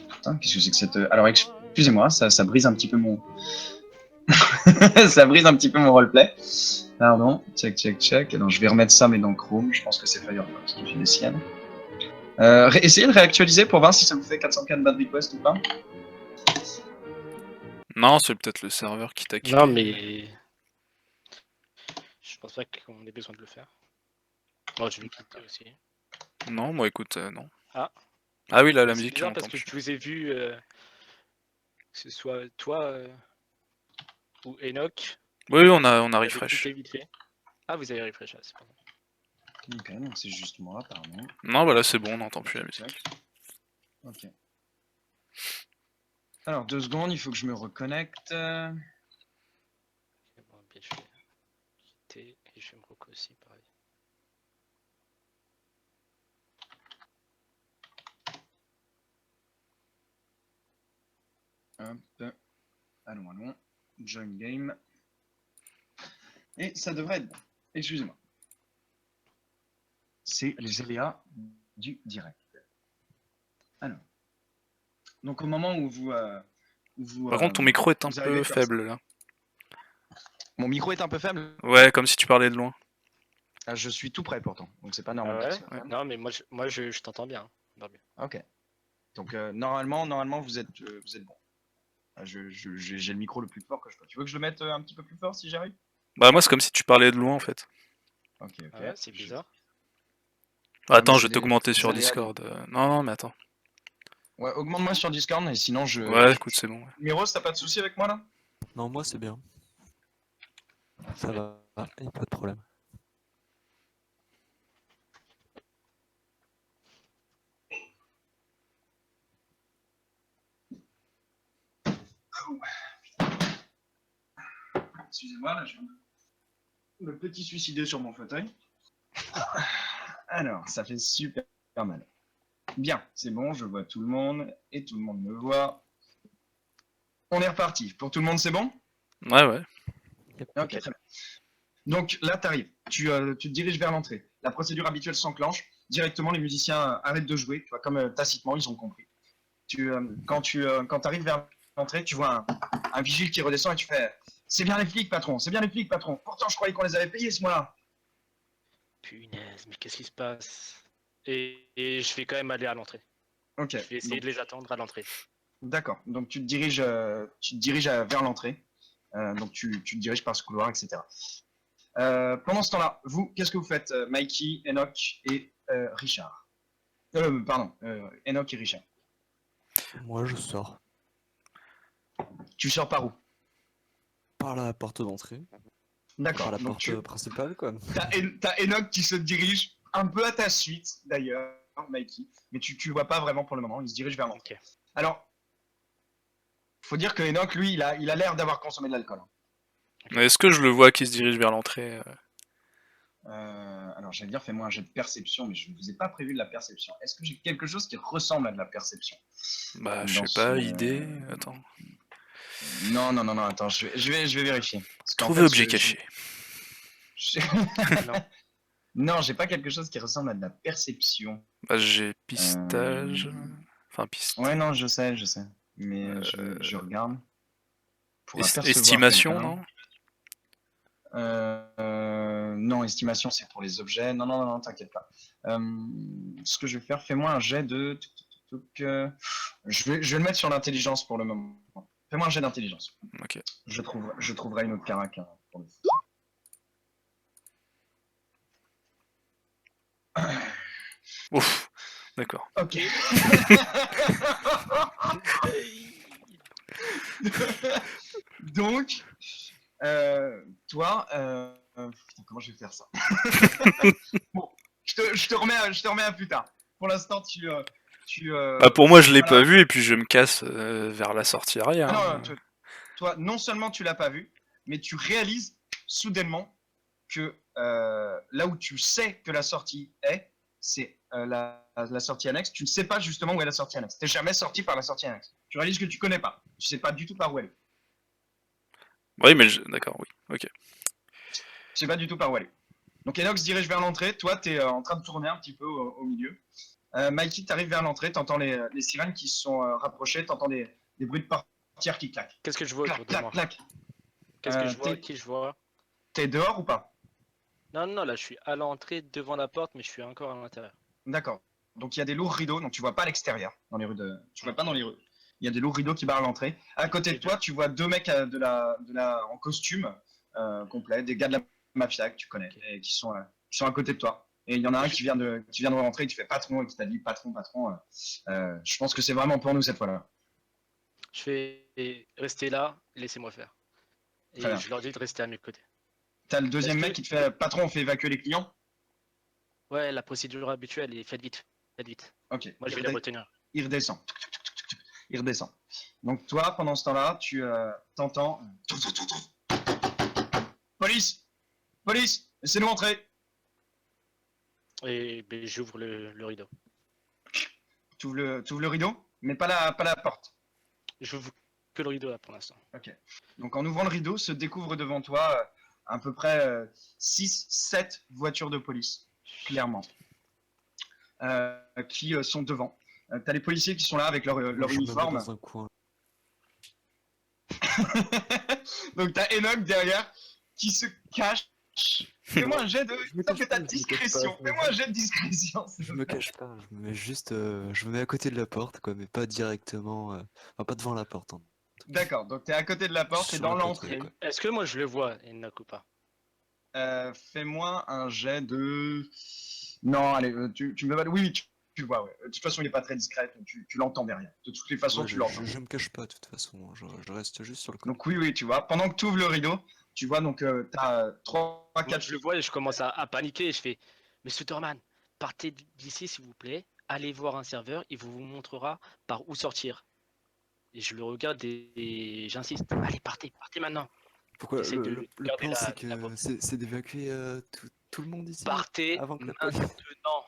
Putain, qu'est-ce que c'est que cette... Alors, excusez-moi, ça brise un petit peu mon... ça brise un petit peu mon roleplay. Pardon, check. Alors, je vais remettre ça, mais dans Chrome. Je pense que c'est Firefox qui fait des siennes. Essayez de réactualiser pour voir si ça vous fait 404 bad request ou pas. Non, c'est peut-être le serveur qui t'a kické. Non, mais je pense pas qu'on ait besoin de le faire. Moi, je vais quitter aussi. Non, moi écoute, non. Ah. Ah oui, là, la C'est musique, tu bizarre l'entends parce que plus. je vous ai vu, que ce soit toi ou Enoch. Oui, on a Vous avez refresh. quitté vite fait. Ah, vous avez refresh, c'est pas bon. Ok, donc c'est juste moi, pardon. Non, voilà, c'est bon, on n'entend plus la musique. Ok. Alors, 2 secondes, il faut que je me reconnecte. Ok, bon, bien, je vais quitter et je vais me reco aussi, pareil. Hop. Allons. Join game. Et ça devrait être bon. Excusez-moi. C'est les aléas du direct. Alors. Donc, au moment où vous, Par contre, ton micro est un vous arrivez peu comme faible, là. ça. Mon micro est un peu faible. Ouais, comme si tu parlais de loin. Ah, je suis tout près pourtant, donc c'est pas Ah normal. ouais, que ce soit faible. Non, mais moi je t'entends bien. Non, bien. Ok. Donc normalement vous êtes bon. Ah, j'ai le micro le plus fort que je peux. Tu veux que je le mette un petit peu plus fort si j'arrive? Bah, moi, c'est comme si tu parlais de loin, en fait. Ok. Ah ouais, c'est bizarre. Attends, mais je c'est vais t'augmenter sur aléas Discord. Non, mais attends. Ouais, augmente-moi sur Discord et sinon Ouais, écoute, c'est bon. Ouais. Miros, t'as pas de souci avec moi là? Non, moi c'est bien. Ça va, y a pas de problème. Excusez-moi, là, je le petit suicidé sur mon fauteuil. Alors, ça fait super mal. Bien, c'est bon, je vois tout le monde et tout le monde me voit. On est reparti. Pour tout le monde, c'est bon? Ouais. Ok, très bien. Donc là, tu arrives. Tu te diriges vers l'entrée. La procédure habituelle s'enclenche. Directement, les musiciens arrêtent de jouer. Tu vois, comme tacitement, ils ont compris. Quand tu arrives vers l'entrée, tu vois un vigile qui redescend et tu fais « C'est bien les flics, patron. C'est bien les flics, patron. Pourtant, je croyais qu'on les avait payés ce mois-là. » Punaise, mais qu'est-ce qui se passe? Et je vais quand même aller à l'entrée. Ok. Je vais essayer de les attendre à l'entrée. D'accord. Donc tu te diriges vers l'entrée. Donc tu te diriges par ce couloir, etc. Pendant ce temps-là, vous, qu'est-ce que vous faites, Mikey, Enoch et Richard? Pardon, Enoch et Richard. Moi je sors Tu sors par où? par la porte d'entrée, D'accord. par la Donc porte principale quoi. t'as Enoch qui se dirige un peu à ta suite, d'ailleurs, Mikey, mais tu vois pas vraiment pour le moment. Il se dirige vers l'entrée. Ok. Alors, faut dire que Enoch, lui, il a l'air d'avoir consommé de l'alcool. Mais est-ce que je le vois qui se dirige vers l'entrée Alors, j'allais dire, fais-moi un jet de perception, mais je ne vous ai pas prévu de la perception. Est-ce que j'ai quelque chose qui ressemble à de la perception? Bah, je Dans sais pas, ce- idée. Attends. Non, attends, je vais vérifier. Parce qu'en Trouver fait, objet caché. Non. Non, j'ai pas quelque chose qui ressemble à de la perception. Bah, j'ai pistage. Enfin, piste. Ouais, non, je sais. Mais je regarde. Pour apercevoir Estimation, quelqu'un. non? Non, estimation, c'est pour les objets. Non, t'inquiète pas. Ce que je vais faire, fais-moi un jet de... Je vais le mettre sur l'intelligence pour le moment. Fais-moi un jet d'intelligence. Ok. Je trouverai une autre carac pour le Ouf. D'accord. Ok. Donc, toi, putain, comment je vais faire ça? Bon, je te remets à plus tard. Pour l'instant, Bah, pour moi, je l'ai voilà. pas vu et puis je me casse vers la sortie arrière. Ah hein. non, toi, non seulement tu l'as pas vu, mais tu réalises soudainement que là où tu sais que la sortie c'est la sortie annexe. Tu ne sais pas justement où est la sortie annexe. Tu n'es jamais sorti par la sortie annexe. Tu réalises que tu connais pas. Tu sais pas du tout par où elle est. Oui, mais d'accord, oui. Ok. Tu sais pas du tout par où elle est. Donc Enoch se dirige vers l'entrée. Toi, tu es en train de tourner un petit peu au milieu. Mikey, tu arrives vers l'entrée. Tu entends les sirènes qui se sont rapprochées. Tu entends des bruits de portières qui claquent. Qu'est-ce que je vois Clac, autour de clac, moi? clac. Qu'est-ce que je vois? T'es Qui je vois? dehors ou pas? Non, non, là, je suis à l'entrée devant la porte, mais je suis encore à l'intérieur. D'accord. Donc il y a des lourds rideaux. Donc tu vois pas à l'extérieur dans les rues de. Tu vois pas dans Ok. les rues. Il y a des lourds rideaux qui barrent l'entrée. À côté de toi, tu vois deux mecs en costume complet, des gars de la mafia que tu connais, Ok. et qui sont à côté de toi. Et il y en a un qui vient de rentrer, qui fait patron, et qui t'a dit patron, je pense que c'est vraiment pour nous cette fois-là. Je fais rester là, laissez-moi faire. Très Et bien. je leur dis de rester à mes côtés. T'as le deuxième Est-ce mec que... qui te fait patron, on fait évacuer les clients. Ouais, la procédure habituelle, et faites vite. Faites vite. Ok. Moi, je vais les retenir. Il redescend. Il redescend. Donc toi, pendant ce temps-là, tu t'entends. Police, police, laissez-nous entrer. Et ben, j'ouvre le rideau. Tu ouvres le rideau, mais pas la porte. J'ouvre que le rideau là pour l'instant. Ok. Donc en ouvrant le rideau, se découvre devant toi à peu près 6-7 voitures de police, clairement, qui sont devant. T'as les policiers qui sont là avec Moi, leur je me mets uniforme. dans un coin. Donc t'as Enoch derrière qui se cache. Fais-moi un jet de. Je me Ça cache fait ta pas, je me cache pas, discrétion. je me- Fais-moi un jet de discrétion. Je me cache pas, je me mets juste, je me mets à côté de la porte, quoi, mais pas directement, enfin, pas devant la porte, hein. D'accord, donc t'es à côté de la porte, t'es Sur dans le côté, l'entrée. quoi. Est-ce que moi je le vois, Enoch ou pas? Fais-moi un jet de. Non, allez, tu me vas. Oui, oui, tu le vois, ouais. De toute façon, il n'est pas très discret, donc tu l'entends derrière. De toutes les façons, Ouais, tu l'entends. je me cache pas, de toute façon, je reste juste sur le côté. Donc, oui, oui, tu vois. Pendant que tu ouvres le rideau, tu vois, donc, t'as 3, Moi 4 je le vois et je commence à paniquer et je fais Monsieur Dorman, partez d'ici s'il vous plaît, allez voir un serveur, il vous montrera par où sortir. Et je le regarde et j'insiste. Allez, partez, partez maintenant. Pourquoi J'essaie de le garder plan, c'est la que porte. c'est d'évacuer tout le monde ici Partez avant que la police. maintenant.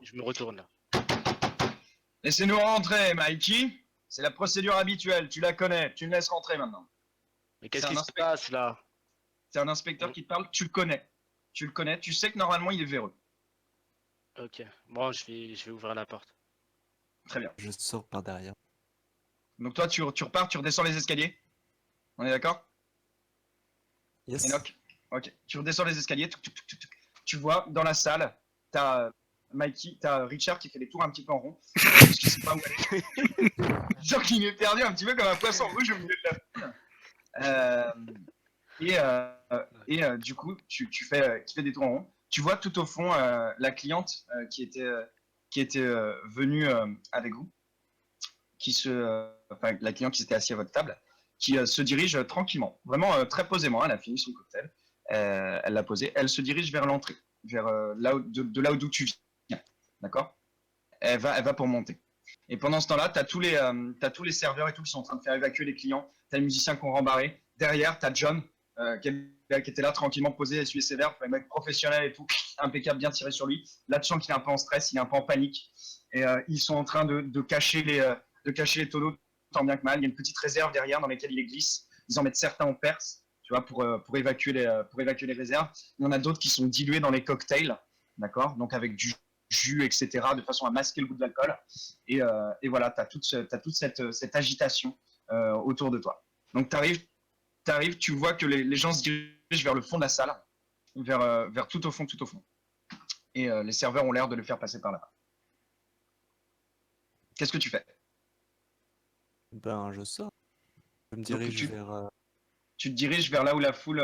Je me retourne là. Laissez-nous rentrer, Mikey. C'est la procédure habituelle, tu la connais. Tu me laisses rentrer maintenant. Mais C'est qu'est-ce un qui se inspecteur. passe là? C'est un inspecteur qui te parle, tu le connais. Tu le connais, tu sais que normalement, il est véreux. Ok, bon, je vais ouvrir la porte. Très bien. Je sors par derrière. Donc, toi, tu repars, tu redescends les escaliers. On est d'accord? Yes. Enoch. Ok. Tu redescends les escaliers. Tu vois, dans la salle, t'as Mikey, t'as Richard qui fait des tours un petit peu en rond. Parce qu'il sait pas où aller. Genre qu'il est perdu un petit peu comme un poisson rouge au milieu de la foule. Du coup, tu fais des tours en rond. Tu vois tout au fond la cliente qui était venue avec vous, enfin, la cliente qui s'était assise à votre table, qui se dirige tranquillement, vraiment très posément. Elle a fini son cocktail, elle l'a posé, elle se dirige vers l'entrée, vers de là d'où tu viens, d'accord? Elle va pour monter. Et pendant ce temps-là, tu as t'as tous les serveurs et tout qui sont en train de faire évacuer les clients. Tu as les musiciens qui ont rembarré. Derrière, tu as John qui était là tranquillement posé, essuyer ses verres, un mec professionnel et tout, impeccable, bien tiré sur lui. Là, tu sens qu'il est un peu en stress, il est un peu en panique. Et ils sont en train de cacher les tonneaux tant bien que mal. Il y a une petite réserve derrière dans laquelle il les glisse. Ils en mettent certains en perse, tu vois, pour évacuer les réserves. Il y en a d'autres qui sont dilués dans les cocktails, d'accord? Donc avec du jus, etc., de façon à masquer le goût de l'alcool. Et voilà, tu as toute cette agitation autour de toi. Donc tu arrives, tu vois que les gens se dirigent vers le fond de la salle, vers tout au fond, tout au fond. Et les serveurs ont l'air de le faire passer par là. Qu'est-ce que tu fais? Ben, je sors. Je me Donc, dirige vers. tu te diriges vers là où la foule,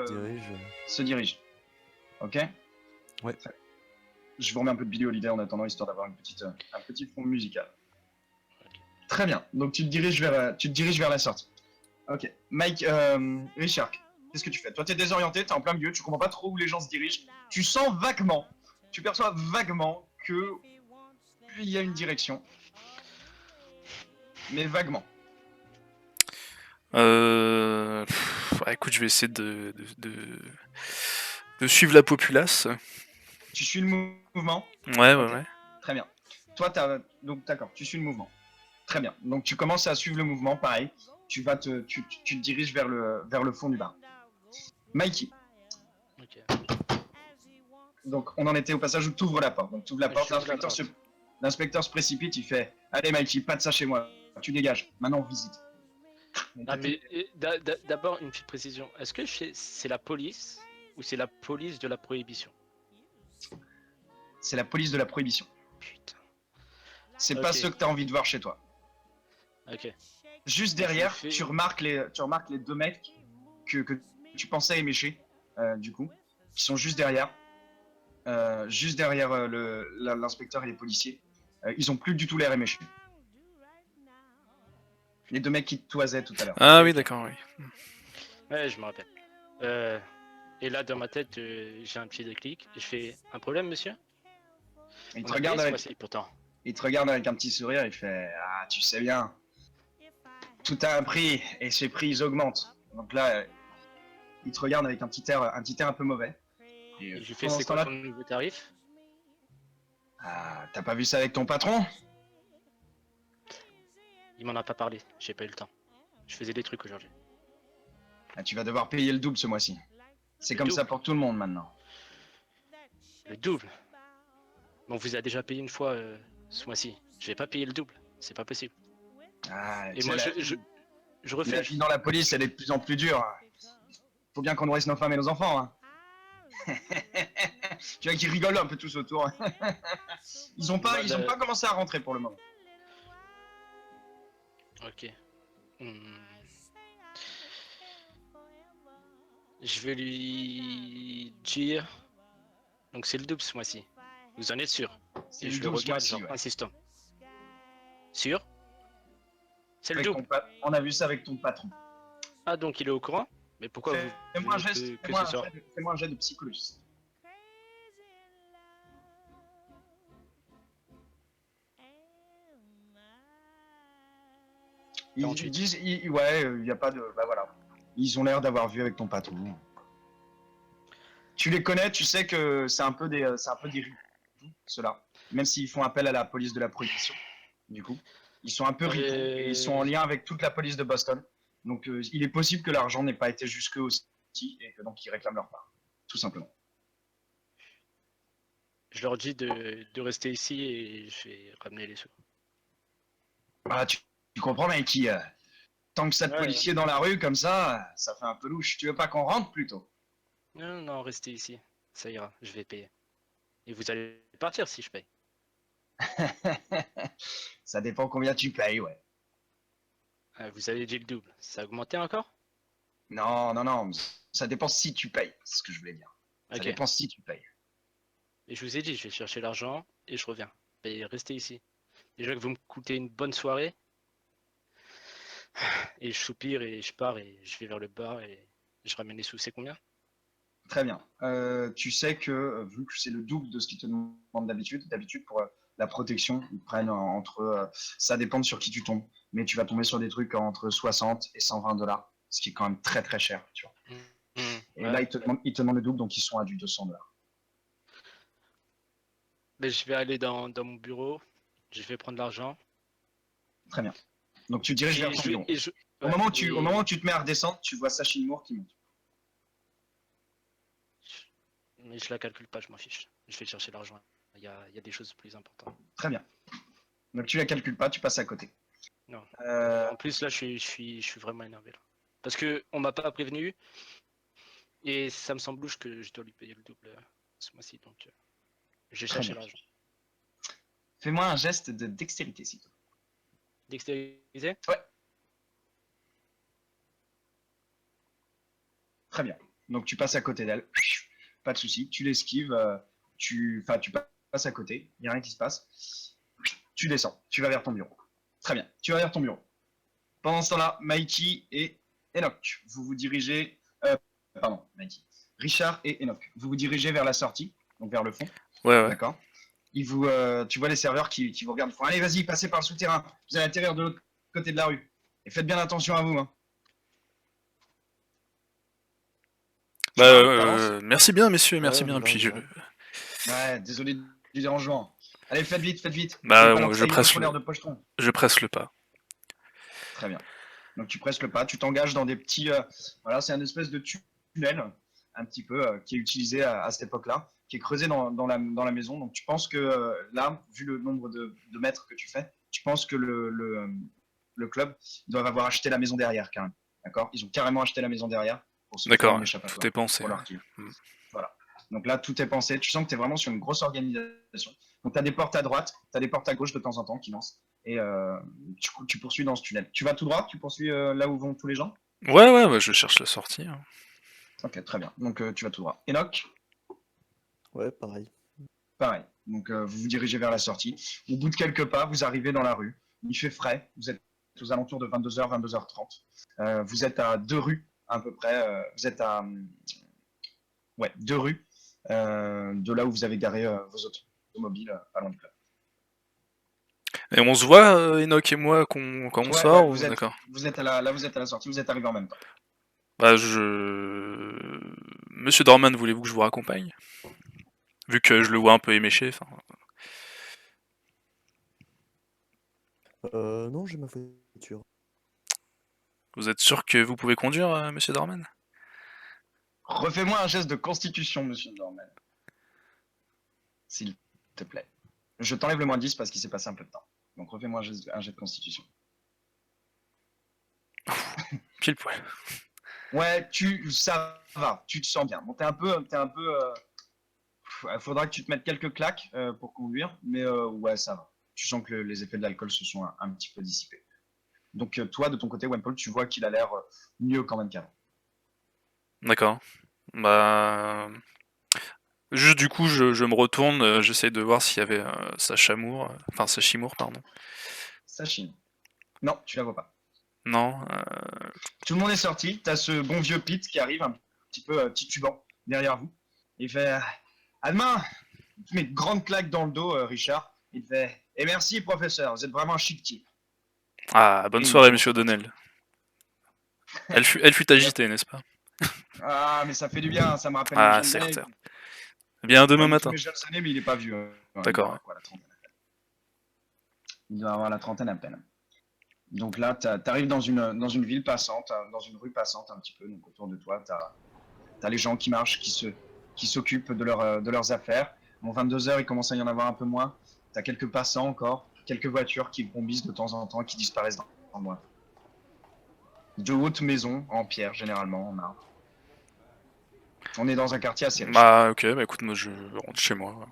Dirige. se dirige. Ok? Ouais. Je vous remets un peu de Billie Holiday en attendant, histoire d'avoir un petit fond musical. Très bien. Donc tu te diriges vers la sortie. Ok. Mike, Richard, qu'est-ce que tu fais? Toi, t'es désorienté, t'es en plein milieu, tu comprends pas trop où les gens se dirigent. Tu sens vaguement, tu perçois vaguement que il y a une direction, mais vaguement. Écoute, je vais essayer de suivre la populace. Tu suis le mouvement. Ouais, ouais, Ok. ouais. Très bien. toi, donc d'accord, tu suis le mouvement. Très bien. Donc tu commences à suivre le mouvement, pareil. Tu te diriges vers le fond du bar. Mikey. Ok. Donc on en était au passage où tu ouvres la porte. Donc tu ouvres la porte, J'ouvre la porte. l'inspecteur se précipite, il fait allez Mikey, pas de ça chez moi, tu dégages. Maintenant on visite. Ah, mais d'abord, une petite précision. Est-ce que c'est la police ou c'est la police de la prohibition? C'est la police de la prohibition. Putain. C'est pas Ok. ceux que tu as envie de voir chez toi. Ok. Juste derrière, Je fais- tu remarques les deux mecs que tu pensais émécher, du coup, qui sont juste derrière. Juste derrière l'inspecteur et les policiers. Ils ont plus du tout l'air éméchés. Les deux mecs qui te toisaient tout à l'heure. Ah oui, d'accord, oui. Ouais, je me rappelle. Et là, dans ma tête, j'ai un petit déclic. Je fais un problème, monsieur? Ils te On a regardent payé ce avec, mois-ci, pourtant. il te regarde avec un petit sourire, il fait ah, tu sais bien, tout a un prix et ces prix ils augmentent. Donc là, il te regarde avec un petit air un peu mauvais. Et Et je lui fais, pendant c'est ce quoi temps-là, ton nouveau tarif? ah, t'as pas vu ça avec ton patron? Il m'en a pas parlé, j'ai pas eu le temps. Je faisais des trucs aujourd'hui. Ah, tu vas devoir payer le double ce mois-ci. C'est Le comme ça double. pour tout le monde maintenant. Le double. Bon, on vous a déjà payé une fois ce mois-ci. Je vais pas payer le double. C'est pas possible. Ah, Et tu moi, sais, je la refais. vie dans la police, elle est de plus en plus dure. Faut bien qu'on nourrisse nos femmes et nos enfants. Hein. Tu vois qu'ils rigolent un peu tous autour. Ils ont pas commencé à rentrer pour le moment. Ok. Hmm. Je vais lui dire. Donc c'est le double ce mois-ci. Vous en êtes sûr? C'est Et le je le double ce regarde, mois-ci, genre ouais. insistant. Sûr? C'est le Avec double. on a vu ça avec ton patron. Ah, donc il est au courant? Mais pourquoi vous Fais-moi un voulez geste, que ce soit? fais-moi un jet de psychologie. Ils 48. disent, ouais, il y a pas de, bah voilà. Ils ont l'air d'avoir vu avec ton patron. Tu les connais, tu sais que c'est un peu des ripoux, ceux-là. Même s'ils font appel à la police de la prohibition, du coup. Ils sont un peu ripoux et ils sont en lien avec toute la police de Boston. Donc il est possible que l'argent n'ait pas été jusqu'eux aussi et que donc ils réclament leur part. Tout simplement. Je leur dis de rester ici et je vais ramener les sous. Ah, tu comprends, mec, tant que ça de Ouais. policiers dans la rue comme ça fait un peu louche. Tu veux pas qu'on rentre plutôt? Non, non, restez ici. Ça ira, je vais payer. Et vous allez partir si je paye. Ça dépend combien tu payes, ouais. Ah, vous avez dit le double. Ça a augmenté encore? Non, non, non, ça dépend si tu payes, c'est ce que je voulais dire. Ça Ok. dépend si tu payes. Et je vous ai dit, je vais chercher l'argent et je reviens. Et restez ici. Déjà que vous me coûtez une bonne soirée. Et je soupire et je pars et je vais vers le bar et je ramène les sous. C'est combien? Très bien. Tu sais que, vu que c'est le double de ce qu'ils te demandent d'habitude pour la protection, ils prennent ça dépend de sur qui tu tombes, mais tu vas tomber sur des trucs entre 60 et 120 $, ce qui est quand même très très cher, tu vois. Et Ouais. là, ils te demandent le double, donc ils sont à du 200 $. Mais je vais aller dans mon bureau. Je vais prendre l'argent. Très bien. Donc tu diriges vers ton bureau. Au ouais, moment où tu te mets à redescendre, tu vois Sachin Moore qui monte. Mais je la calcule pas, je m'en fiche. Je vais chercher l'argent. Il y a des choses plus importantes. Très bien. Donc tu la calcules pas, tu passes à côté. Non. Euh, En plus, là, je suis vraiment énervé. Là. Parce que on m'a pas prévenu. Et ça me semble louche que je dois lui payer le double ce mois-ci. Donc, j'ai Très cherché bien. l'argent. Fais-moi un geste de dextérité, s'il te plaît. Dextériser? Ouais. Très bien. Donc tu passes à côté d'elle. Pas de souci. Tu l'esquives. Tu passes à côté. Il n'y a rien qui se passe. Tu descends. Tu vas vers ton bureau. Très bien. Tu vas vers ton bureau. Pendant ce temps-là, Mikey et Enoch, vous vous dirigez. Pardon, Mikey. Richard et Enoch, vous vous dirigez vers la sortie, donc vers le fond. Ouais, ouais. D'accord. Tu vois les serveurs qui vous regardent. Ils font, allez, vas-y, passez par le souterrain. Vous allez atterrir de l'autre côté de la rue. Et faites bien attention à vous. Hein. Bah, T'avances merci bien, messieurs, merci Ouais, bien. bah, Puis je... bah. Ouais, désolé du dérangement. Allez, faites vite, faites vite. Bah, Faites pas je presse l'air le, de pochetron. je presse le pas. Très bien. Donc tu presses le pas, tu t'engages dans des petits... voilà, c'est un espèce de tunnel, un petit peu, qui est utilisé à cette époque-là, qui est creusé dans la maison. Donc tu penses que là, vu le nombre de mètres que tu fais, tu penses que le club doit avoir acheté la maison derrière, quand même. D'accord? Ils ont carrément acheté la maison derrière pour se faire D'accord, un tout échappatoire, est pensé. pour leur tir. Voilà. Donc là, tout est pensé. Tu sens que tu es vraiment sur une grosse organisation. Donc tu as des portes à droite, tu as des portes à gauche de temps en temps qui lancent. Et tu poursuis dans ce tunnel. Tu vas tout droit, tu poursuis là où vont tous les gens. Ouais, ouais, je cherche la sortie, hein. Ok, très bien. Donc tu vas tout droit. Enoch, Ouais, pareil. pareil. Donc vous vous dirigez vers la sortie. Au bout de quelques pas, vous arrivez dans la rue. Il fait frais. Vous êtes aux alentours de 22h, 22h30. Vous êtes à 2 rues à peu près. Vous êtes à ouais, 2 rues de là où vous avez garé vos automobiles pas loin du club. Et on se voit, Enoch et moi, quand on Ouais, ouais, sort ou... D'accord. vous êtes là, vous êtes à la sortie, vous êtes arrivés en même temps. Bah, Monsieur Dorman, voulez-vous que je vous raccompagne? Vu que je le vois un peu éméché, enfin... Non, j'ai ma voiture. Vous êtes sûr que vous pouvez conduire, Monsieur Dorman? Refais-moi un geste de constitution, monsieur Norman. S'il te plaît. Je t'enlève le -10 parce qu'il s'est passé un peu de temps. Donc refais-moi un jet de constitution. Pile poil. Ouais, ça va, tu te sens bien. Bon, faudra que tu te mettes quelques claques pour conduire, mais ouais, ça va. Tu sens que les effets de l'alcool se sont un petit peu dissipés. Donc toi, de ton côté, Wempole, tu vois qu'il a l'air mieux quand même qu'avant. D'accord. Bah... Juste du coup, je me retourne, j'essaye de voir s'il y avait sa chamour, enfin sa chimour, pardon. Sachine. Non, tu la vois pas. Non, Tout le monde est sorti. T'as ce bon vieux Pete qui arrive un petit peu titubant derrière vous. Il fait à demain. Il te met une grande claque dans le dos, Richard. Il te fait et merci, professeur. Vous êtes vraiment un chic type. ah, bonne Et il soirée, commence monsieur à partir. O'Donnell. Elle fut agitée, n'est-ce pas? Ah, mais ça fait du bien. Ça me rappelle mes Ah, jeunes certes, années. certes. Eh bien, demain Pas du tout matin. mes jeunes années, mais il est pas vieux. Il doit D'accord, ouais. avoir quoi, la trentaine à peine. Il doit avoir la trentaine à peine. Donc là, t'arrives dans une ville passante, dans une rue passante un petit peu. Donc autour de toi, t'as les gens qui marchent, qui s'occupent de leurs affaires. Bon, 22h, il commence à y en avoir un peu moins. T'as quelques passants encore, quelques voitures qui bombissent de temps en temps, qui disparaissent dans le noir. De hautes maisons en pierre, généralement, en marbre. On est dans un quartier assez riche. Bah, ok, bah écoute, moi je rentre chez moi.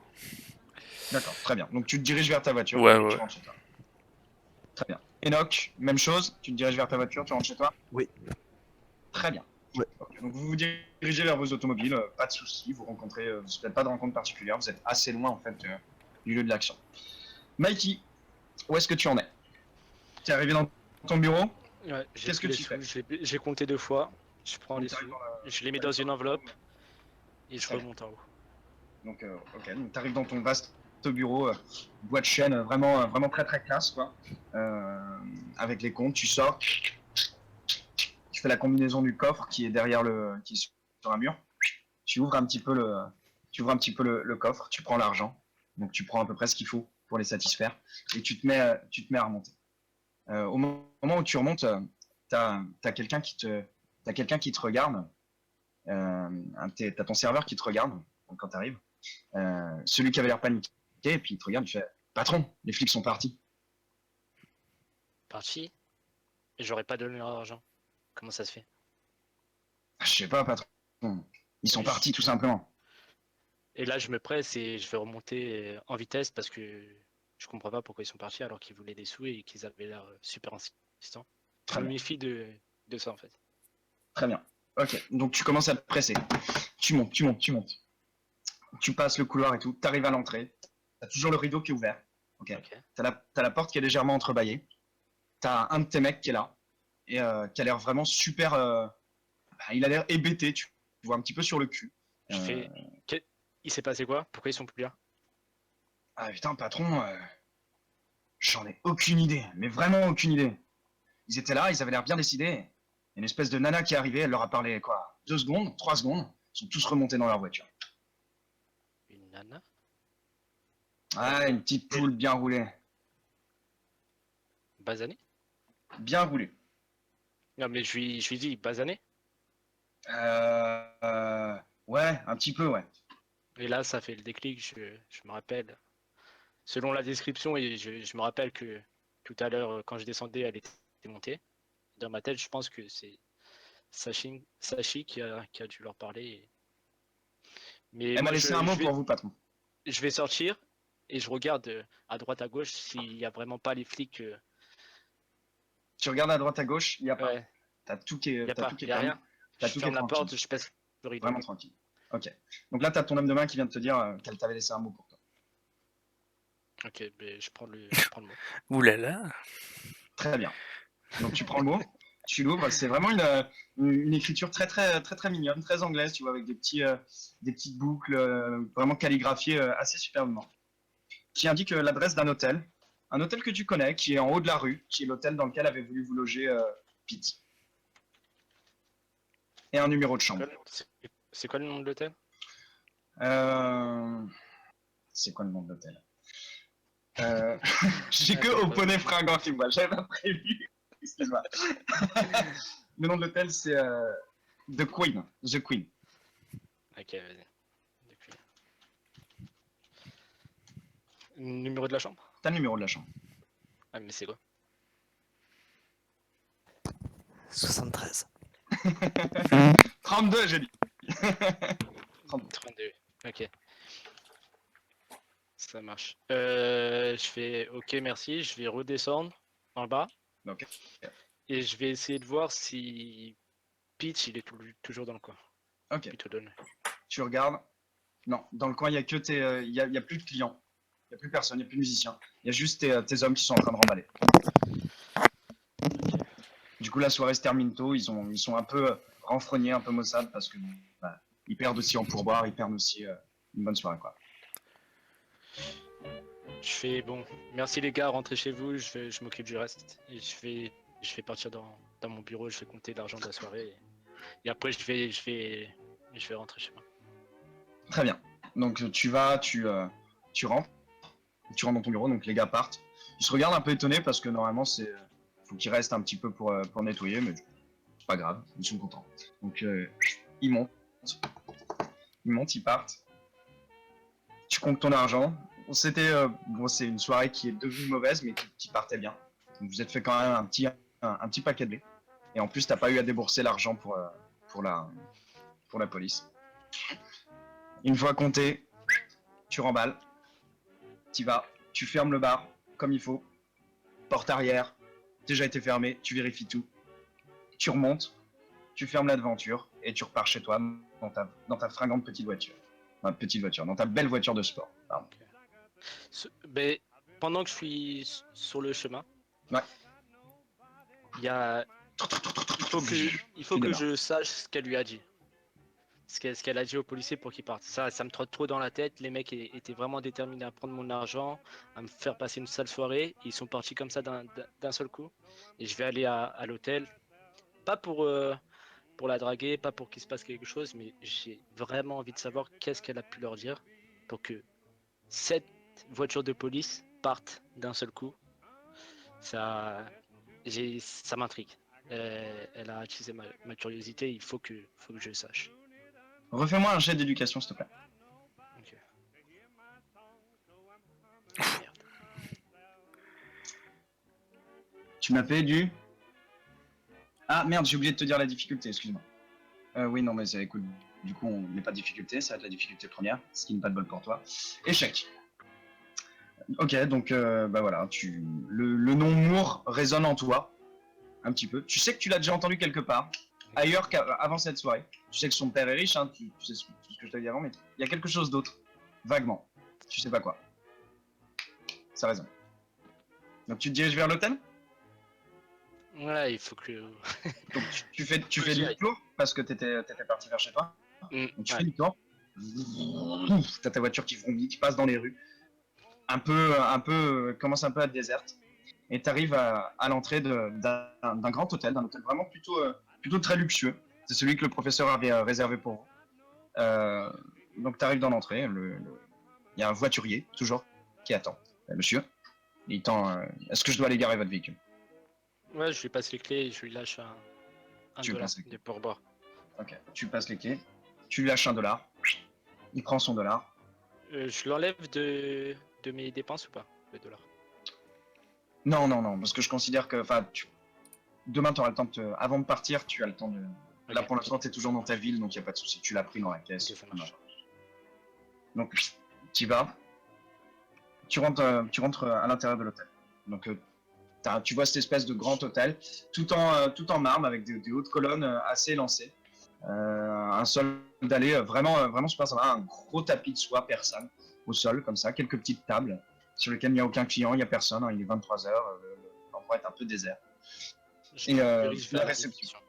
D'accord, très bien. Donc tu te diriges vers ta voiture Ouais, et ouais. tu rentres chez toi. Très bien. Enoch, même chose, tu te diriges vers ta voiture, tu rentres chez toi. Oui. Très bien. Ouais. Ok, donc vous vous dirigez vers vos automobiles, pas de soucis, vous rencontrez, vous n'avez pas de rencontre particulière, vous êtes assez loin en fait du lieu de l'action. Mikey, où est-ce que tu en es? Tu es arrivé dans ton bureau? Ouais, j'ai Qu'est-ce pris que les tu sous, fais? j'ai compté 2 fois. Je prends Donc, les t'arrives sous, je les mets t'arrives dans une enveloppe et je Très bien. remonte en haut. Donc, ok, donc tu arrives dans ton vaste bureau, bois de chêne, vraiment très très classe, quoi. Avec les comptes, tu sors, tu fais la combinaison du coffre qui est qui est sur un mur. Tu ouvres un petit peu le coffre, tu prends l'argent, donc tu prends à peu près ce qu'il faut pour les satisfaire, et tu te mets à remonter. Au moment où tu remontes, t'as quelqu'un qui te regarde, t'as ton serveur qui te regarde donc, quand tu arrives, celui qui avait l'air paniqué, et puis il te regarde, il fait patron, les flics sont partis. Parti et j'aurais pas donné leur argent. Comment ça se fait? Je sais pas, patron, ils sont et, partis je- tout simplement. et là, je me presse et je vais remonter en vitesse parce que je comprends pas pourquoi ils sont partis alors qu'ils voulaient des sous et qu'ils avaient l'air super insistants. Je Très me bien, méfie de ça en fait. très bien. Ok, donc tu commences à te presser. Tu montes, tu montes, tu montes. Tu passes le couloir et tout, tu arrives à l'entrée, tu as toujours le rideau qui est ouvert. Ok. Ok. T'as la porte qui est légèrement entrebâillée. Tu as un de tes mecs qui est là et qui a l'air vraiment super. Il a l'air hébété, tu vois, un petit peu sur le cul. Je fais. Il s'est passé quoi? Pourquoi ils sont plus là? Ah putain, patron, j'en ai aucune idée, mais vraiment aucune idée. Ils étaient là, ils avaient l'air bien décidés. Une espèce de nana qui est arrivée, elle leur a parlé quoi 2 secondes, 3 secondes, ils sont tous remontés dans leur voiture. Une nana? Ah, une petite poule bien roulée. Basané? Bien roulée. Non, mais je lui dis basané. Ouais, un petit peu, ouais. Et là, ça fait le déclic. Je me rappelle, selon la description, et je me rappelle que tout à l'heure, quand je descendais, elle était montée. Dans ma tête, je pense que c'est Sachi qui a dû leur parler. Mais Elle m'a moi, laissé un mot pour vous, patron. je vais sortir et je regarde à droite à gauche s'il n'y a vraiment pas les flics. Tu regardes à droite à gauche, il n'y a pas. Ouais, T'as tout qui est, t'as tout qui est y a calme. rien. T'as Je tout qui est ferme la tranquille. porte, je pèse le rideau. Vraiment tranquille. Ok. Donc là, t'as ton homme de main qui vient de te dire qu'elle t'avait laissé un mot pour toi. Ok, ben, je prends le mot. Ouh là là. Très bien. Donc tu prends le mot, tu l'ouvres. C'est vraiment une écriture très très très très mignonne, très anglaise, tu vois, avec des petites boucles vraiment calligraphiées assez superbement. Qui indique l'adresse d'un hôtel, un hôtel que tu connais, qui est en haut de la rue, qui est l'hôtel dans lequel avait voulu vous loger Pete. Et un numéro de chambre. C'est quoi le nom de l'hôtel? Euh, C'est quoi le nom de l'hôtel J'ai que Ah, au pas- poney fringant qui me voit, j'avais pas prévu. Excuse-moi. Le nom de l'hôtel, c'est The Queen. The Queen. Ok, vas-y. Depuis. Numéro de la chambre? T'as le numéro de la chambre. Ah, mais c'est quoi? 73. 32, j'ai dit. 32. 32. Ok, ça marche. Je fais ok, merci. Je vais redescendre en bas Ok. et je vais essayer de voir si Peach il est toujours dans le coin. Ok. Plutôt donne. Tu regardes. Non, dans le coin, il y a que il y a plus de clients. Il y a plus personne, il y a plus de musiciens. Il y a juste tes hommes qui sont en train de remballer. Du coup, la soirée se termine tôt. Ils sont un peu renfrognés, un peu maussades parce que bah, ils perdent aussi en pourboire, ils perdent aussi une bonne soirée, quoi. Je fais bon. Merci les gars, rentrez chez vous. Je m'occupe du reste et je vais partir dans mon bureau. Je vais compter l'argent de la soirée et après je vais rentrer chez moi. Très bien. Donc tu rentres, dans ton bureau. Donc les gars partent. Ils se regardent un peu étonnés parce que normalement faut qu'ils restent un petit peu pour nettoyer, mais c'est pas grave, ils sont contents. Donc ils montent, ils partent. Tu comptes ton argent. C'est une soirée qui est devenue mauvaise, mais qui partait bien. Donc vous êtes fait quand même un petit paquet de blé. Et en plus, t'as pas eu à débourser l'argent pour la police. Une fois compté, tu remballes, t'y vas, tu fermes le bar comme il faut, porte arrière, déjà été fermée, tu vérifies tout, tu remontes, tu fermes la devanture et tu repars chez toi dans ta fringante petite voiture. Enfin, petite voiture, dans ta belle voiture de sport. Pardon. Ben, pendant que je suis sur le chemin, Ouais. il y a il faut Tu que démarres. je sache ce qu'elle lui a dit. Ce qu'elle a dit aux policiers pour qu'ils partent. Ça me trotte trop dans la tête. Les mecs étaient vraiment déterminés à prendre mon argent, à me faire passer une sale soirée. Ils sont partis comme ça d'un seul coup. Et je vais aller à l'hôtel. Pas pour la draguer, pas pour qu'il se passe quelque chose, mais j'ai vraiment envie de savoir qu'est-ce qu'elle a pu leur dire pour que cette voiture de police parte d'un seul coup. Ça, ça m'intrigue. Elle a attisé ma curiosité. Faut que je le sache. Refais-moi un jet d'éducation, s'il te plaît. Ok. Merde. Tu m'as fait du... Ah merde, j'ai oublié de te dire la difficulté, excuse-moi. Oui, non, mais écoute, du coup, on n'est pas de difficulté, ça va être la difficulté première, ce qui n'est pas de bol pour toi. Échec. Ok, donc, bah voilà, le nom Moore résonne en toi, un petit peu. Tu sais que tu l'as déjà entendu quelque part, ailleurs qu'avant cette soirée. Tu sais que son père est riche, hein, tu sais tout ce que je t'ai dit avant, mais il y a quelque chose d'autre, vaguement. Tu sais pas quoi. Ça résonne. Donc tu te diriges vers l'hôtel. Ouais, il faut que. Donc tu fais J'y aille. demi-tour parce que t'étais parti vers chez toi. Donc tu fais demi-tour. T'as ta voiture qui vrombit, qui passe dans les rues. Commence un peu à être déserte. Et t'arrives à l'entrée d'un grand hôtel, d'un hôtel vraiment plutôt très luxueux. C'est celui que le professeur avait réservé pour vous. Donc t'arrives dans l'entrée. Il y a un voiturier, toujours, qui attend. Monsieur, il tend. Est-ce que je dois aller garer votre véhicule? Ouais, je lui passe les clés et je lui lâche un Tu lui dollar passes les clés. de pourboire. Ok. Tu passes les clés. Tu lui lâches $1. Il prend son dollar. Je l'enlève de mes dépenses ou pas, le dollar? Non, non, non, parce que je considère que, enfin, demain, tu auras le temps avant de partir, tu as le temps de. Là, Ok, pour l'instant, tu es toujours dans ta ville, donc il n'y a pas de souci. Tu l'as pris dans la caisse. ok, ça marche. Donc, tu y vas. Tu rentres à l'intérieur de l'hôtel. Donc, tu vois cette espèce de grand hôtel, tout en marbre, avec des hautes colonnes assez élancées. Un sol dallé vraiment super sympa. Un gros tapis de soie persane au sol, comme ça. Quelques petites tables sur lesquelles il n'y a aucun client, il n'y a personne. Hein, il est 23h, l'endroit est un peu désert. Je Et me dirige vers la la réception.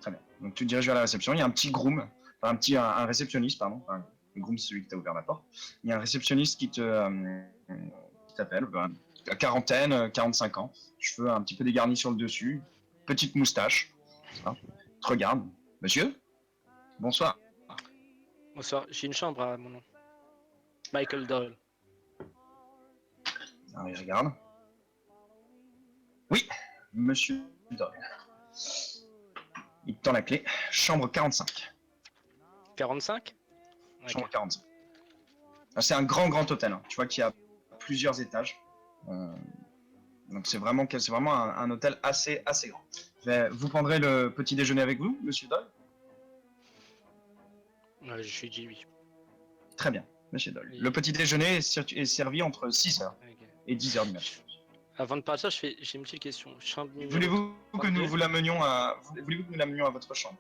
Très bien. Donc tu te diriges vers la réception. Il y a un petit groom, enfin un réceptionniste, pardon. Enfin, le groom, c'est celui qui t'a ouvert la porte. Il y a un réceptionniste qui t'appelle, à quarantaine, 45 ans, cheveux un petit peu dégarnis sur le dessus, petite moustache. Hein. Te regarde. Monsieur, bonsoir. Bonsoir, j'ai une chambre à mon nom. Michael Doyle. Alors, il regarde. Oui, monsieur Doyle. Il te tend la clé. Chambre 45. 45? Chambre Ok. 45. Alors, c'est un grand hôtel. Hein. Tu vois qu'il y a plusieurs étages. Donc c'est vraiment un hôtel assez grand. Vous prendrez le petit déjeuner avec vous, monsieur Doyle? Ouais, je suis dit oui. Très bien, monsieur Doyle. Et- Le petit déjeuner est servi entre 6h Ok. et 10h du matin. Avant de partir, j'ai une petite question. Chambre numéro Voulez-vous que 32? nous vous l'amenions à votre chambre?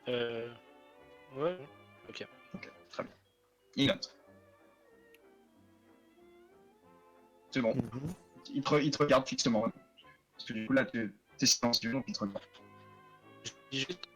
Ouais. Ok. Ok, très bien. Il note. C'est bon. Mhm. Il te regarde fixement. Parce que du coup là, t'es silencieux, donc il te regarde. Je dis juste